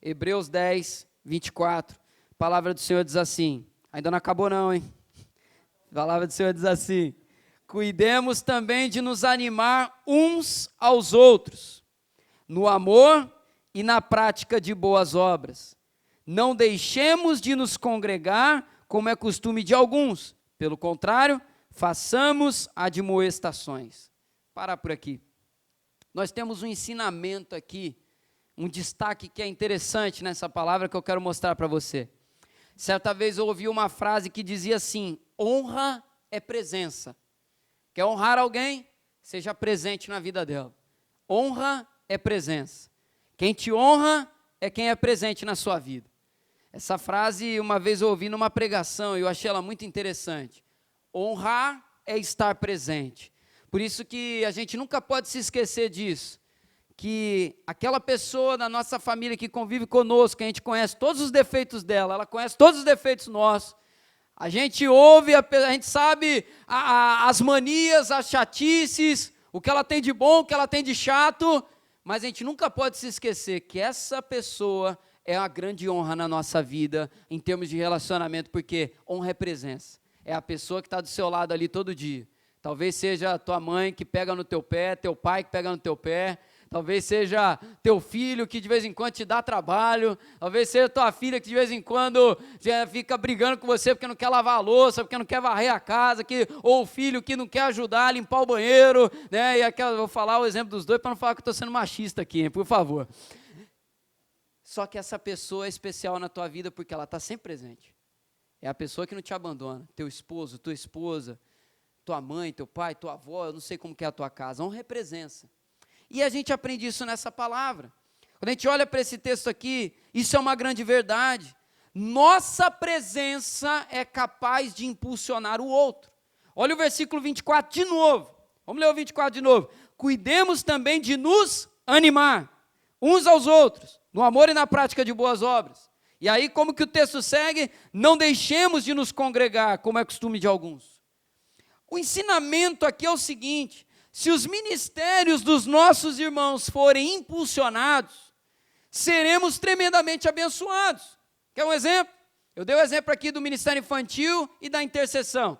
Hebreus 10, 24. A palavra do Senhor diz assim, ainda não acabou não, hein? A palavra do Senhor diz assim, cuidemos também de nos animar uns aos outros, no amor e na prática de boas obras. Não deixemos de nos congregar, como é costume de alguns. Pelo contrário, façamos admoestações. Parar por aqui. Nós temos um ensinamento aqui, um destaque que é interessante nessa palavra que eu quero mostrar para você. Certa vez eu ouvi uma frase que dizia assim: honra é presença. Quer honrar alguém? Seja presente na vida dela. Honra é presença. Quem te honra é quem é presente na sua vida. Essa frase uma vez eu ouvi numa pregação e eu achei ela muito interessante. Honrar é estar presente. Por isso que a gente nunca pode se esquecer disso, que aquela pessoa da nossa família que convive conosco, que a gente conhece todos os defeitos dela, ela conhece todos os defeitos nossos, a gente ouve, a gente sabe as manias, as chatices, o que ela tem de bom, o que ela tem de chato, mas a gente nunca pode se esquecer que essa pessoa é uma grande honra na nossa vida, em termos de relacionamento, porque honra é presença, é a pessoa que está do seu lado ali todo dia. Talvez seja a tua mãe que pega no teu pé, teu pai que pega no teu pé, talvez seja teu filho que de vez em quando te dá trabalho, talvez seja tua filha que de vez em quando fica brigando com você porque não quer lavar a louça, porque não quer varrer a casa, ou o filho que não quer ajudar a limpar o banheiro, né? Vou falar o exemplo dos dois para não falar que eu estou sendo machista aqui, hein, por favor. Só que essa pessoa é especial na tua vida porque ela está sempre presente. É a pessoa que não te abandona, teu esposo, tua esposa, tua mãe, teu pai, tua avó, eu não sei como que é a tua casa, honra é presença. E a gente aprende isso nessa palavra. Quando a gente olha para esse texto aqui, isso é uma grande verdade. Nossa presença é capaz de impulsionar o outro. Olha o versículo 24 de novo. Vamos ler o 24 de novo. Cuidemos também de nos animar uns aos outros, no amor e na prática de boas obras. E aí, como que o texto segue? Não deixemos de nos congregar, como é costume de alguns. O ensinamento aqui é o seguinte: se os ministérios dos nossos irmãos forem impulsionados, seremos tremendamente abençoados. Quer um exemplo? Eu dei o exemplo aqui do ministério infantil e da intercessão.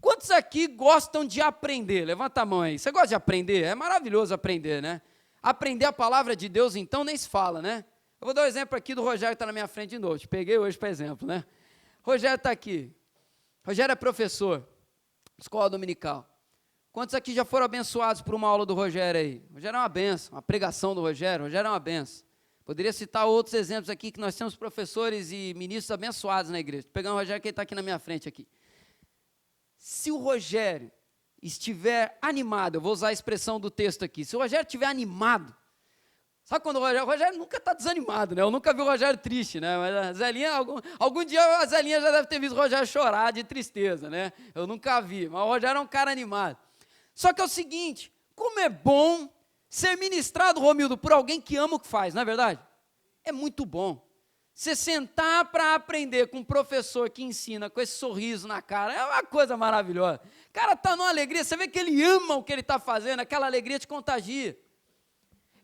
Quantos aqui gostam de aprender? Levanta a mão aí. Você gosta de aprender? É maravilhoso aprender, né? Aprender a palavra de Deus, então, nem se fala, né? Eu vou dar o exemplo aqui do Rogério que está na minha frente de novo. Te peguei hoje para exemplo, né? Rogério está aqui. Rogério é professor, escola dominical. Quantos aqui já foram abençoados por uma aula do Rogério aí? Rogério é uma benção, uma pregação do Rogério é uma benção. Poderia citar outros exemplos aqui, que nós temos professores e ministros abençoados na igreja. Estou pegando o Rogério que ele está aqui na minha frente aqui. Se o Rogério estiver animado, eu vou usar a expressão do texto aqui, se o Rogério estiver animado, sabe quando o Rogério nunca está desanimado, né? Eu nunca vi o Rogério triste, né? Mas a Zelinha, algum dia a Zelinha já deve ter visto o Rogério chorar de tristeza, né? Eu nunca vi, mas o Rogério é um cara animado. Só que é o seguinte, como é bom ser ministrado, Romildo, por alguém que ama o que faz, não é verdade? É muito bom. Você sentar para aprender com um professor que ensina com esse sorriso na cara, é uma coisa maravilhosa. O cara está numa alegria, você vê que ele ama o que ele está fazendo, aquela alegria te contagia.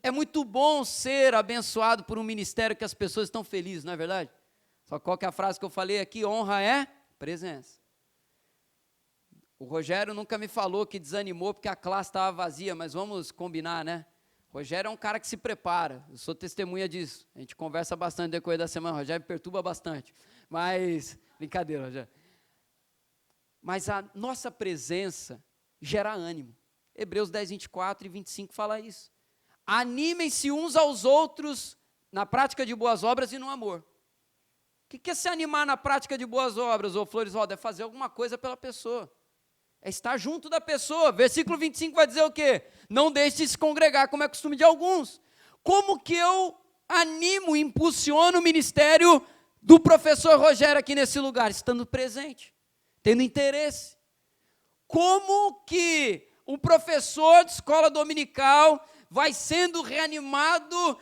É muito bom ser abençoado por um ministério que as pessoas estão felizes, não é verdade? Só qual que é a frase que eu falei aqui? Honra é presença. O Rogério nunca me falou que desanimou porque a classe estava vazia, mas vamos combinar, né? O Rogério é um cara que se prepara, eu sou testemunha disso. A gente conversa bastante no decorrer da semana, o Rogério me perturba bastante. Mas, brincadeira, Rogério. Mas a nossa presença gera ânimo. Hebreus 10, 24 e 25 fala isso. Animem-se uns aos outros na prática de boas obras e no amor. O que é se animar na prática de boas obras, ô Florisvaldo? É fazer alguma coisa pela pessoa. É estar junto da pessoa. Versículo 25 vai dizer o quê? Não deixe de se congregar, como é costume de alguns. Como que eu animo, impulsiono o ministério do professor Rogério aqui nesse lugar? Estando presente, tendo interesse. Como que um professor de escola dominical vai sendo reanimado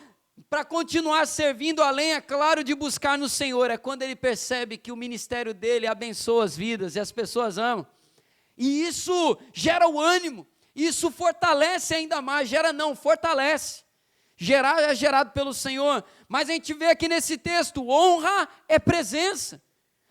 para continuar servindo, além, é claro, de buscar no Senhor? É quando ele percebe que o ministério dele abençoa as vidas e as pessoas amam. E isso gera o ânimo, isso fortalece ainda mais, fortalece. Gerar é gerado pelo Senhor, mas a gente vê aqui nesse texto, honra é presença.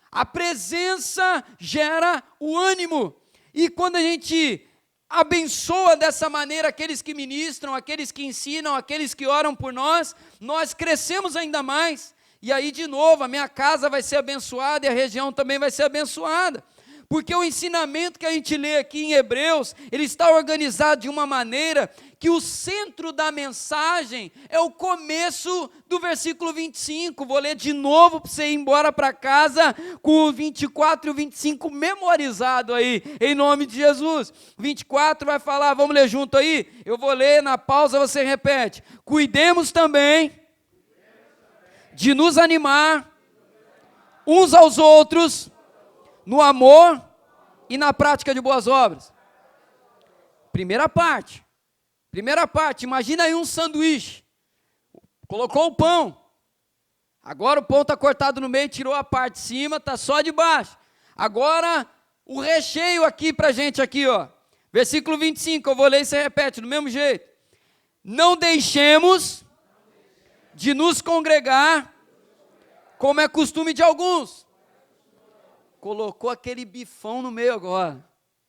A presença gera o ânimo. E quando a gente abençoa dessa maneira aqueles que ministram, aqueles que ensinam, aqueles que oram por nós, nós crescemos ainda mais. E aí, de novo, a minha casa vai ser abençoada e a região também vai ser abençoada. Porque o ensinamento que a gente lê aqui em Hebreus, ele está organizado de uma maneira que o centro da mensagem é o começo do versículo 25. Vou ler de novo para você ir embora para casa com o 24 e o 25 memorizado aí, em nome de Jesus. 24 vai falar, vamos ler junto aí? Eu vou ler, na pausa você repete. Cuidemos também de nos animar uns aos outros no amor e na prática de boas obras. Primeira parte, imagina aí um sanduíche, colocou o pão, agora o pão está cortado no meio, tirou a parte de cima, está só de baixo, agora o recheio aqui para a gente aqui, ó, versículo 25, eu vou ler e você repete do mesmo jeito, não deixemos de nos congregar, como é costume de alguns. Colocou aquele bifão no meio agora,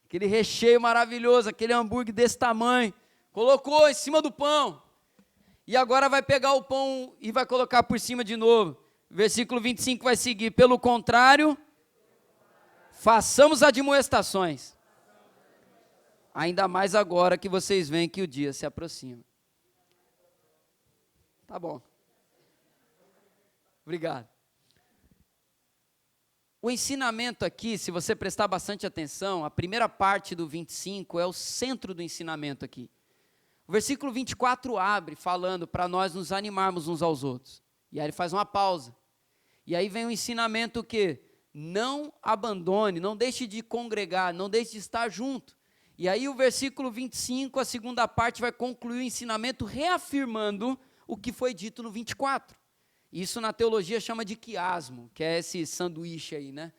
aquele recheio maravilhoso, aquele hambúrguer desse tamanho, colocou em cima do pão, e agora vai pegar o pão e vai colocar por cima de novo. Versículo 25 vai seguir, pelo contrário, façamos admoestações, ainda mais agora que vocês veem que o dia se aproxima. Tá bom. Obrigado. O ensinamento aqui, se você prestar bastante atenção, a primeira parte do 25 é o centro do ensinamento aqui. O versículo 24 abre falando para nós nos animarmos uns aos outros. E aí ele faz uma pausa. E aí vem o ensinamento que não abandone, não deixe de congregar, não deixe de estar junto. E aí o versículo 25, a segunda parte, vai concluir o ensinamento reafirmando o que foi dito no 24. Isso na teologia chama de quiasmo, que é esse sanduíche aí, né?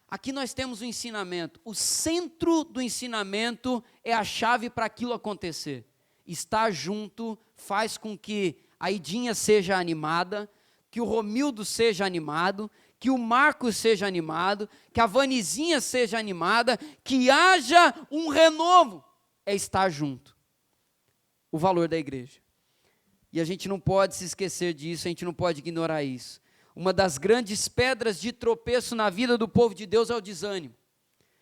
Aqui nós temos o ensinamento. O centro do ensinamento é a chave para aquilo acontecer. Estar junto faz com que a Idinha seja animada, que o Romildo seja animado, que o Marcos seja animado, que a Vanizinha seja animada, que haja um renovo. É estar junto. O valor da igreja. E a gente não pode se esquecer disso, a gente não pode ignorar isso. Uma das grandes pedras de tropeço na vida do povo de Deus é o desânimo.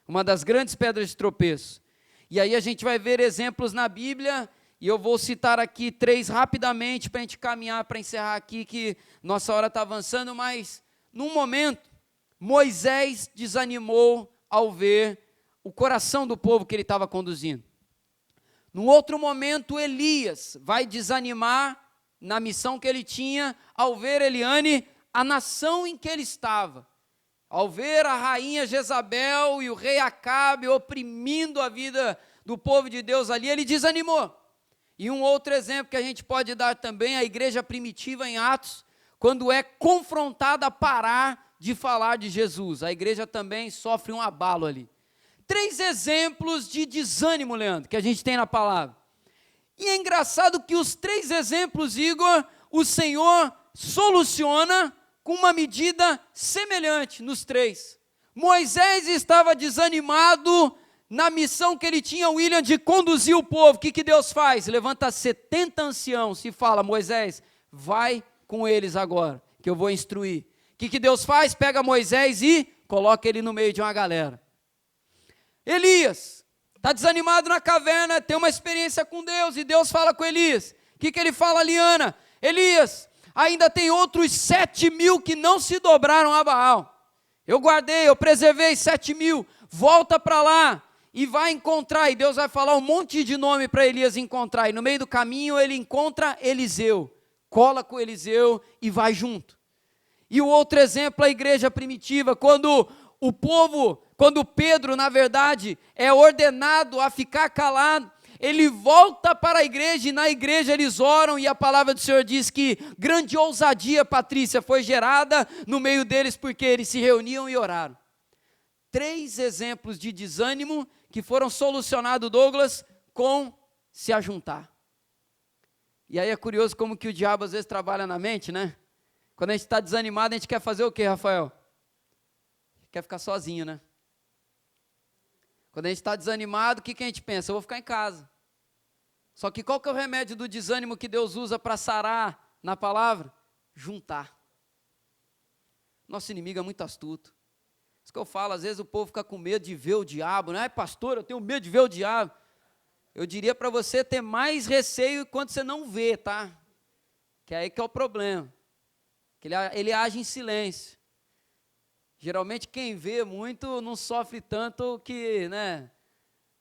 Uma das grandes pedras de tropeço. E aí a gente vai ver exemplos na Bíblia, e eu vou citar aqui 3 rapidamente para a gente caminhar, para encerrar aqui, que nossa hora está avançando, mas num momento, Moisés desanimou ao ver o coração do povo que ele estava conduzindo. Num outro momento, Elias vai desanimar na missão que ele tinha, ao ver, Eliane, a nação em que ele estava. Ao ver a rainha Jezabel e o rei Acabe oprimindo a vida do povo de Deus ali, ele desanimou. E um outro exemplo que a gente pode dar também, a igreja primitiva em Atos, quando é confrontada a parar de falar de Jesus. A igreja também sofre um abalo ali. 3 exemplos de desânimo, Leandro, que a gente tem na palavra. E é engraçado que os 3 exemplos, Igor, o Senhor soluciona com uma medida semelhante nos 3. Moisés estava desanimado na missão que ele tinha, William, de conduzir o povo. O que Deus faz? Levanta 70 anciãos e fala, Moisés, vai com eles agora, que eu vou instruir. O que Deus faz? Pega Moisés e coloca ele no meio de uma galera. Elias está desanimado na caverna, tem uma experiência com Deus, e Deus fala com Elias. O que ele fala, Liana? Elias, ainda tem outros 7.000 que não se dobraram a Baal. Eu guardei, eu preservei 7.000, volta para lá e vai encontrar, e Deus vai falar um monte de nome para Elias encontrar, e no meio do caminho ele encontra Eliseu, cola com Eliseu e vai junto. E o outro exemplo, a igreja primitiva, quando o povo, quando Pedro, na verdade, é ordenado a ficar calado, ele volta para a igreja, e na igreja eles oram, e a palavra do Senhor diz que grande ousadia, Patrícia, foi gerada no meio deles, porque eles se reuniam e oraram. 3 exemplos de desânimo que foram solucionados, Douglas, com se ajuntar. E aí é curioso como que o diabo às vezes trabalha na mente, né? Quando a gente está desanimado, a gente quer fazer o quê, Rafael? Quer ficar sozinho, né? Quando a gente está desanimado, o que a gente pensa? Eu vou ficar em casa. Só que qual que é o remédio do desânimo que Deus usa para sarar na palavra? Juntar. Nosso inimigo é muito astuto. Isso que eu falo, às vezes o povo fica com medo de ver o diabo, né? Ai, pastor, eu tenho medo de ver o diabo. Eu diria para você ter mais receio quando você não vê, tá? Que é aí que é o problema. Que ele age em silêncio. Geralmente quem vê muito não sofre tanto que, né,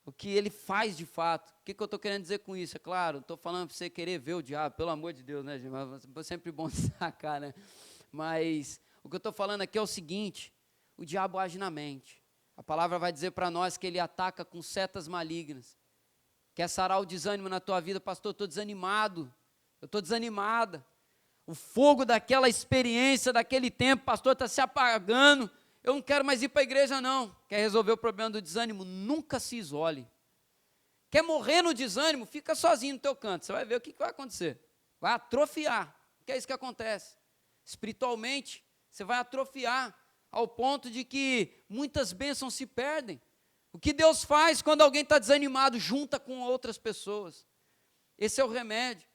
o que ele faz de fato. O que eu estou querendo dizer com isso? É claro, não estou falando para você querer ver o diabo, pelo amor de Deus, né, gente? É sempre bom sacar, né? Mas o que eu estou falando aqui é o seguinte: o diabo age na mente. A palavra vai dizer para nós que ele ataca com setas malignas. Quer sarar o desânimo na tua vida? Pastor, eu estou desanimado, eu estou desanimada. O fogo daquela experiência, daquele tempo, pastor, está se apagando. Eu não quero mais ir para a igreja, não. Quer resolver o problema do desânimo? Nunca se isole. Quer morrer no desânimo? Fica sozinho no teu canto. Você vai ver o que vai acontecer. Vai atrofiar. Que é isso que acontece. Espiritualmente, você vai atrofiar ao ponto de que muitas bênçãos se perdem. O que Deus faz quando alguém está desanimado? Junta com outras pessoas. Esse é o remédio.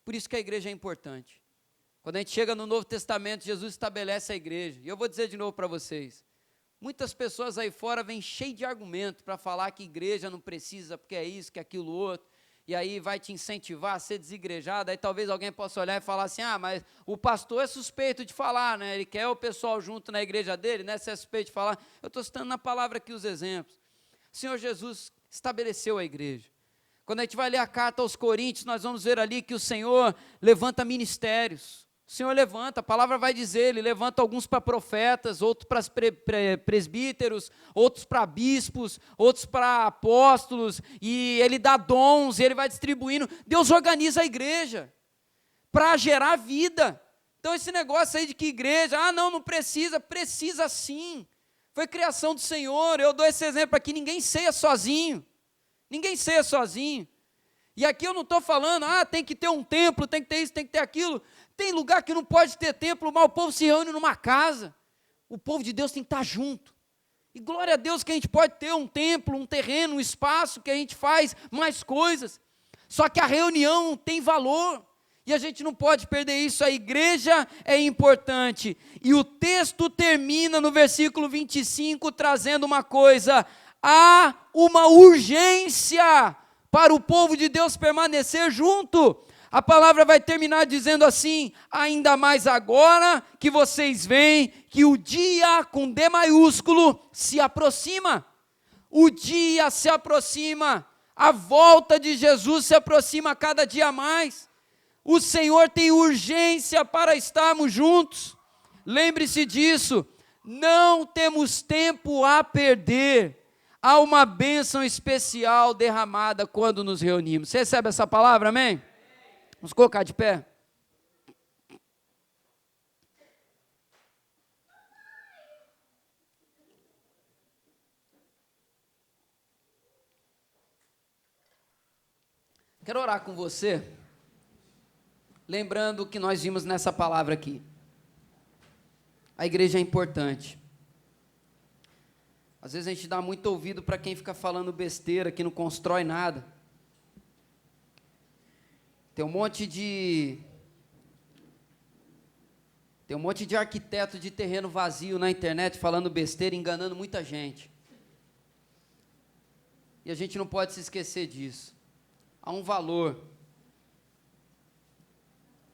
Por isso que a igreja é importante. Quando a gente chega no Novo Testamento, Jesus estabelece a igreja. E eu vou dizer de novo para vocês. Muitas pessoas aí fora vêm cheias de argumento para falar que igreja não precisa, porque é isso, que é aquilo outro. E aí vai te incentivar a ser desigrejado. Aí talvez alguém possa olhar e falar assim: ah, mas o pastor é suspeito de falar, né? Ele quer o pessoal junto na igreja dele, né? Se é suspeito de falar. Eu estou citando na palavra aqui os exemplos. O Senhor Jesus estabeleceu a igreja. Quando a gente vai ler a carta aos Coríntios, nós vamos ver ali que o Senhor levanta ministérios. O Senhor levanta, a palavra vai dizer, Ele levanta alguns para profetas, outros para presbíteros, outros para bispos, outros para apóstolos, e Ele dá dons, e Ele vai distribuindo. Deus organiza a igreja para gerar vida. Então esse negócio aí de que igreja, não precisa, precisa sim. Foi criação do Senhor. Eu dou esse exemplo aqui, ninguém ceia sozinho. Ninguém ceia sozinho. E aqui eu não estou falando, tem que ter um templo, tem que ter isso, tem que ter aquilo. Tem lugar que não pode ter templo, mas o povo se reúne numa casa. O povo de Deus tem que estar junto. E glória a Deus que a gente pode ter um templo, um terreno, um espaço que a gente faz mais coisas. Só que a reunião tem valor. E a gente não pode perder isso. A igreja é importante. E o texto termina no versículo 25 trazendo uma coisa: há uma urgência para o povo de Deus permanecer junto. A palavra vai terminar dizendo assim: ainda mais agora que vocês veem que o dia com D maiúsculo se aproxima. O dia se aproxima, a volta de Jesus se aproxima cada dia mais. O Senhor tem urgência para estarmos juntos. Lembre-se disso, não temos tempo a perder. Há uma bênção especial derramada quando nos reunimos. Você recebe essa palavra, amém? Vamos colocar de pé. Quero orar com você, lembrando o que nós vimos nessa palavra aqui. A igreja é importante. Às vezes a gente dá muito ouvido para quem fica falando besteira, que não constrói nada. Tem um monte de arquiteto de terreno vazio na internet falando besteira, enganando muita gente. E a gente não pode se esquecer disso. Há um valor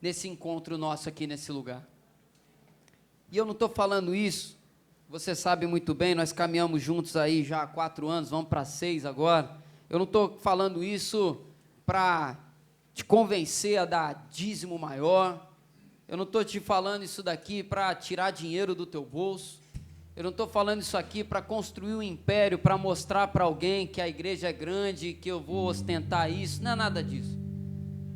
nesse encontro nosso aqui nesse lugar. E eu não estou falando isso, você sabe muito bem, nós caminhamos juntos aí já há 4 anos, vamos para 6 agora. Eu não estou falando isso para te convencer a dar dízimo maior. Eu não estou te falando isso daqui para tirar dinheiro do teu bolso. Eu não estou falando isso aqui para construir um império, para mostrar para alguém que a igreja é grande, que eu vou ostentar isso. Não é nada disso.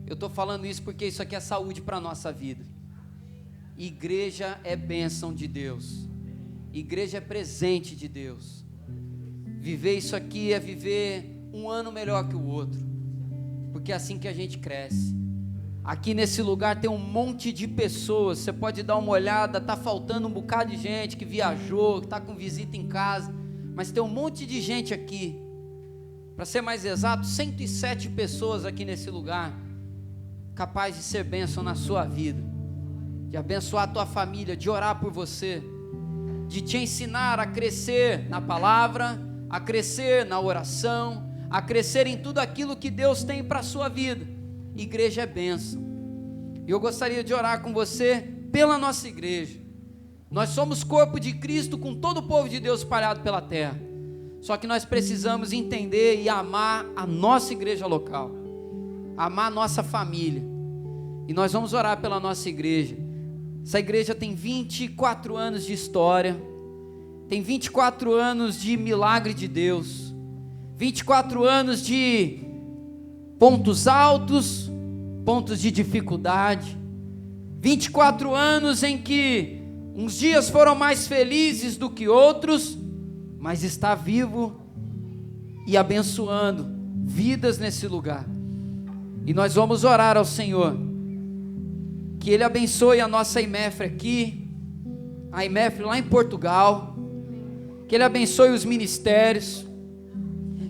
Eu estou falando isso porque isso aqui é saúde para a nossa vida. Igreja é bênção de Deus. Igreja é presente de Deus. Viver isso aqui é viver um ano melhor que o outro. Porque é assim que a gente cresce. Aqui nesse lugar tem um monte de pessoas, você pode dar uma olhada, está faltando um bocado de gente que viajou, que está com visita em casa, mas tem um monte de gente aqui, para ser mais exato, 107 pessoas aqui nesse lugar, capaz de ser bênção na sua vida, de abençoar a tua família, de orar por você, de te ensinar a crescer na palavra, a crescer na oração, a crescer em tudo aquilo que Deus tem para a sua vida. Igreja é bênção. E eu gostaria de orar com você pela nossa igreja. Nós somos corpo de Cristo com todo o povo de Deus espalhado pela terra. Só que nós precisamos entender e amar a nossa igreja local, amar a nossa família. E nós vamos orar pela nossa igreja. Essa igreja tem 24 anos de história, tem 24 anos de milagre de Deus, 24 anos de pontos altos, pontos de dificuldade, 24 anos em que uns dias foram mais felizes do que outros, mas está vivo e abençoando vidas nesse lugar. E nós vamos orar ao Senhor, que Ele abençoe a nossa IMEFRE aqui, a IMEFRE lá em Portugal, que Ele abençoe os ministérios,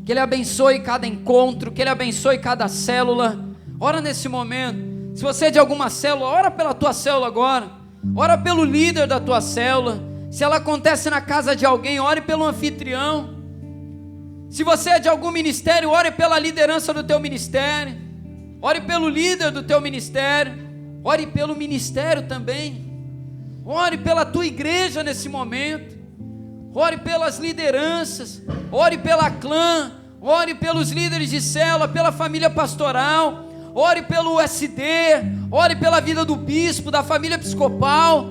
que Ele abençoe cada encontro, que Ele abençoe cada célula. Ora nesse momento, se você é de alguma célula, ora pela tua célula agora, ora pelo líder da tua célula. Se ela acontece na casa de alguém, ore pelo anfitrião. Se você é de algum ministério, ore pela liderança do teu ministério, ore pelo líder do teu ministério, ore pelo ministério também, ore pela tua igreja nesse momento, ore pelas lideranças, ore pela clã, ore pelos líderes de célula, pela família pastoral, ore pelo SD, ore pela vida do bispo, da família episcopal,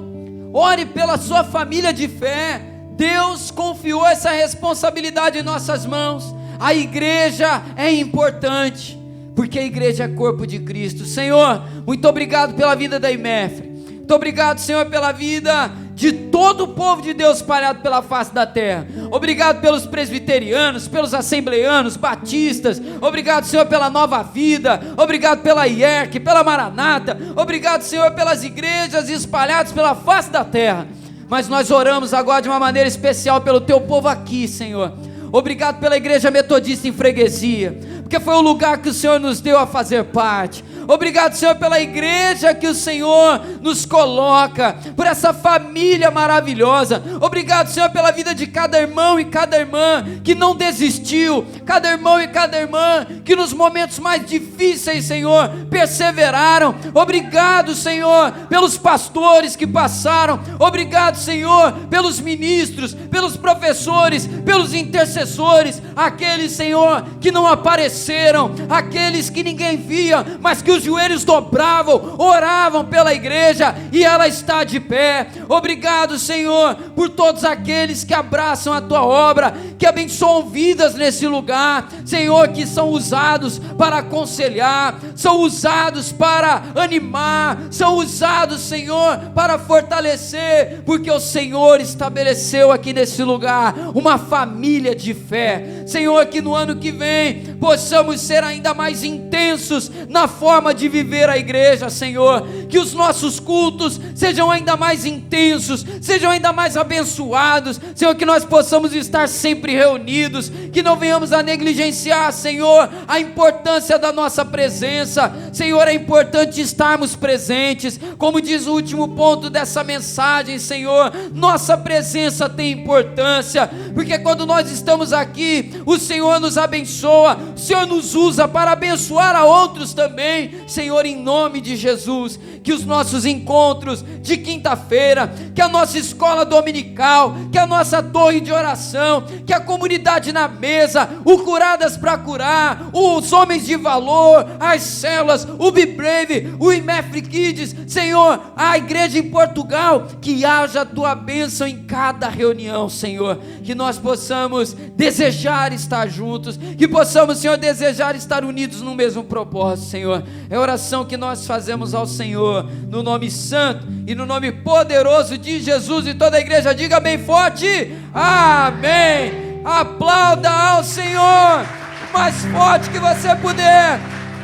ore pela sua família de fé. Deus confiou essa responsabilidade em nossas mãos. A igreja é importante, porque a igreja é corpo de Cristo. Senhor, muito obrigado pela vida da IMEFRE, muito obrigado, Senhor, pela vida de todo o povo de Deus espalhado pela face da terra. Obrigado pelos presbiterianos, pelos assembleanos, batistas. Obrigado, Senhor, pela Nova Vida. Obrigado pela IERC, pela Maranata. Obrigado, Senhor, pelas igrejas espalhadas pela face da terra. Mas nós oramos agora de uma maneira especial pelo teu povo aqui, Senhor. Obrigado pela igreja metodista em Freguesia, porque foi o lugar que o Senhor nos deu a fazer parte. Obrigado, Senhor, pela igreja que o Senhor nos coloca, por essa família maravilhosa. Obrigado, Senhor, pela vida de cada irmão e cada irmã que não desistiu, cada irmão e cada irmã que nos momentos mais difíceis, Senhor, perseveraram. Obrigado, Senhor, pelos pastores que passaram. Obrigado, Senhor, pelos ministros, pelos professores, pelos intercessores, aqueles, Senhor, que não apareceram, aqueles que ninguém via, mas que os joelhos dobravam, oravam pela igreja e ela está de pé. Obrigado, Senhor, por todos aqueles que abraçam a tua obra, que abençoam vidas nesse lugar, Senhor, que são usados para aconselhar, são usados para animar, são usados, Senhor, para fortalecer, porque o Senhor estabeleceu aqui nesse lugar uma família de fé. Senhor, que no ano que vem possamos ser ainda mais intensos na forma de viver a igreja, Senhor, que os nossos cultos sejam ainda mais intensos, sejam ainda mais abençoados, Senhor, que nós possamos estar sempre reunidos, que não venhamos a negligenciar, Senhor, a importância da nossa presença. Senhor, é importante estarmos presentes, como diz o último ponto dessa mensagem, Senhor, nossa presença tem importância, porque quando nós estamos aqui, o Senhor nos abençoa, o Senhor nos usa para abençoar a outros também. Senhor, em nome de Jesus, que os nossos encontros de quinta-feira, que a nossa escola dominical, que a nossa torre de oração, que a comunidade na mesa, o Curadas para Curar, os homens de valor, as células, o Be Brave, o IMEFRE Kids, Senhor, a igreja em Portugal, que haja a tua bênção em cada reunião, Senhor, que nós possamos desejar estar juntos, que possamos, Senhor, desejar estar unidos no mesmo propósito, Senhor. É a oração que nós fazemos ao Senhor, no nome santo e no nome poderoso de Jesus, e toda a igreja diga bem forte, amém. Aplauda ao Senhor, o mais forte que você puder,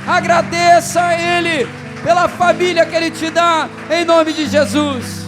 agradeça a Ele pela família que Ele te dá, em nome de Jesus.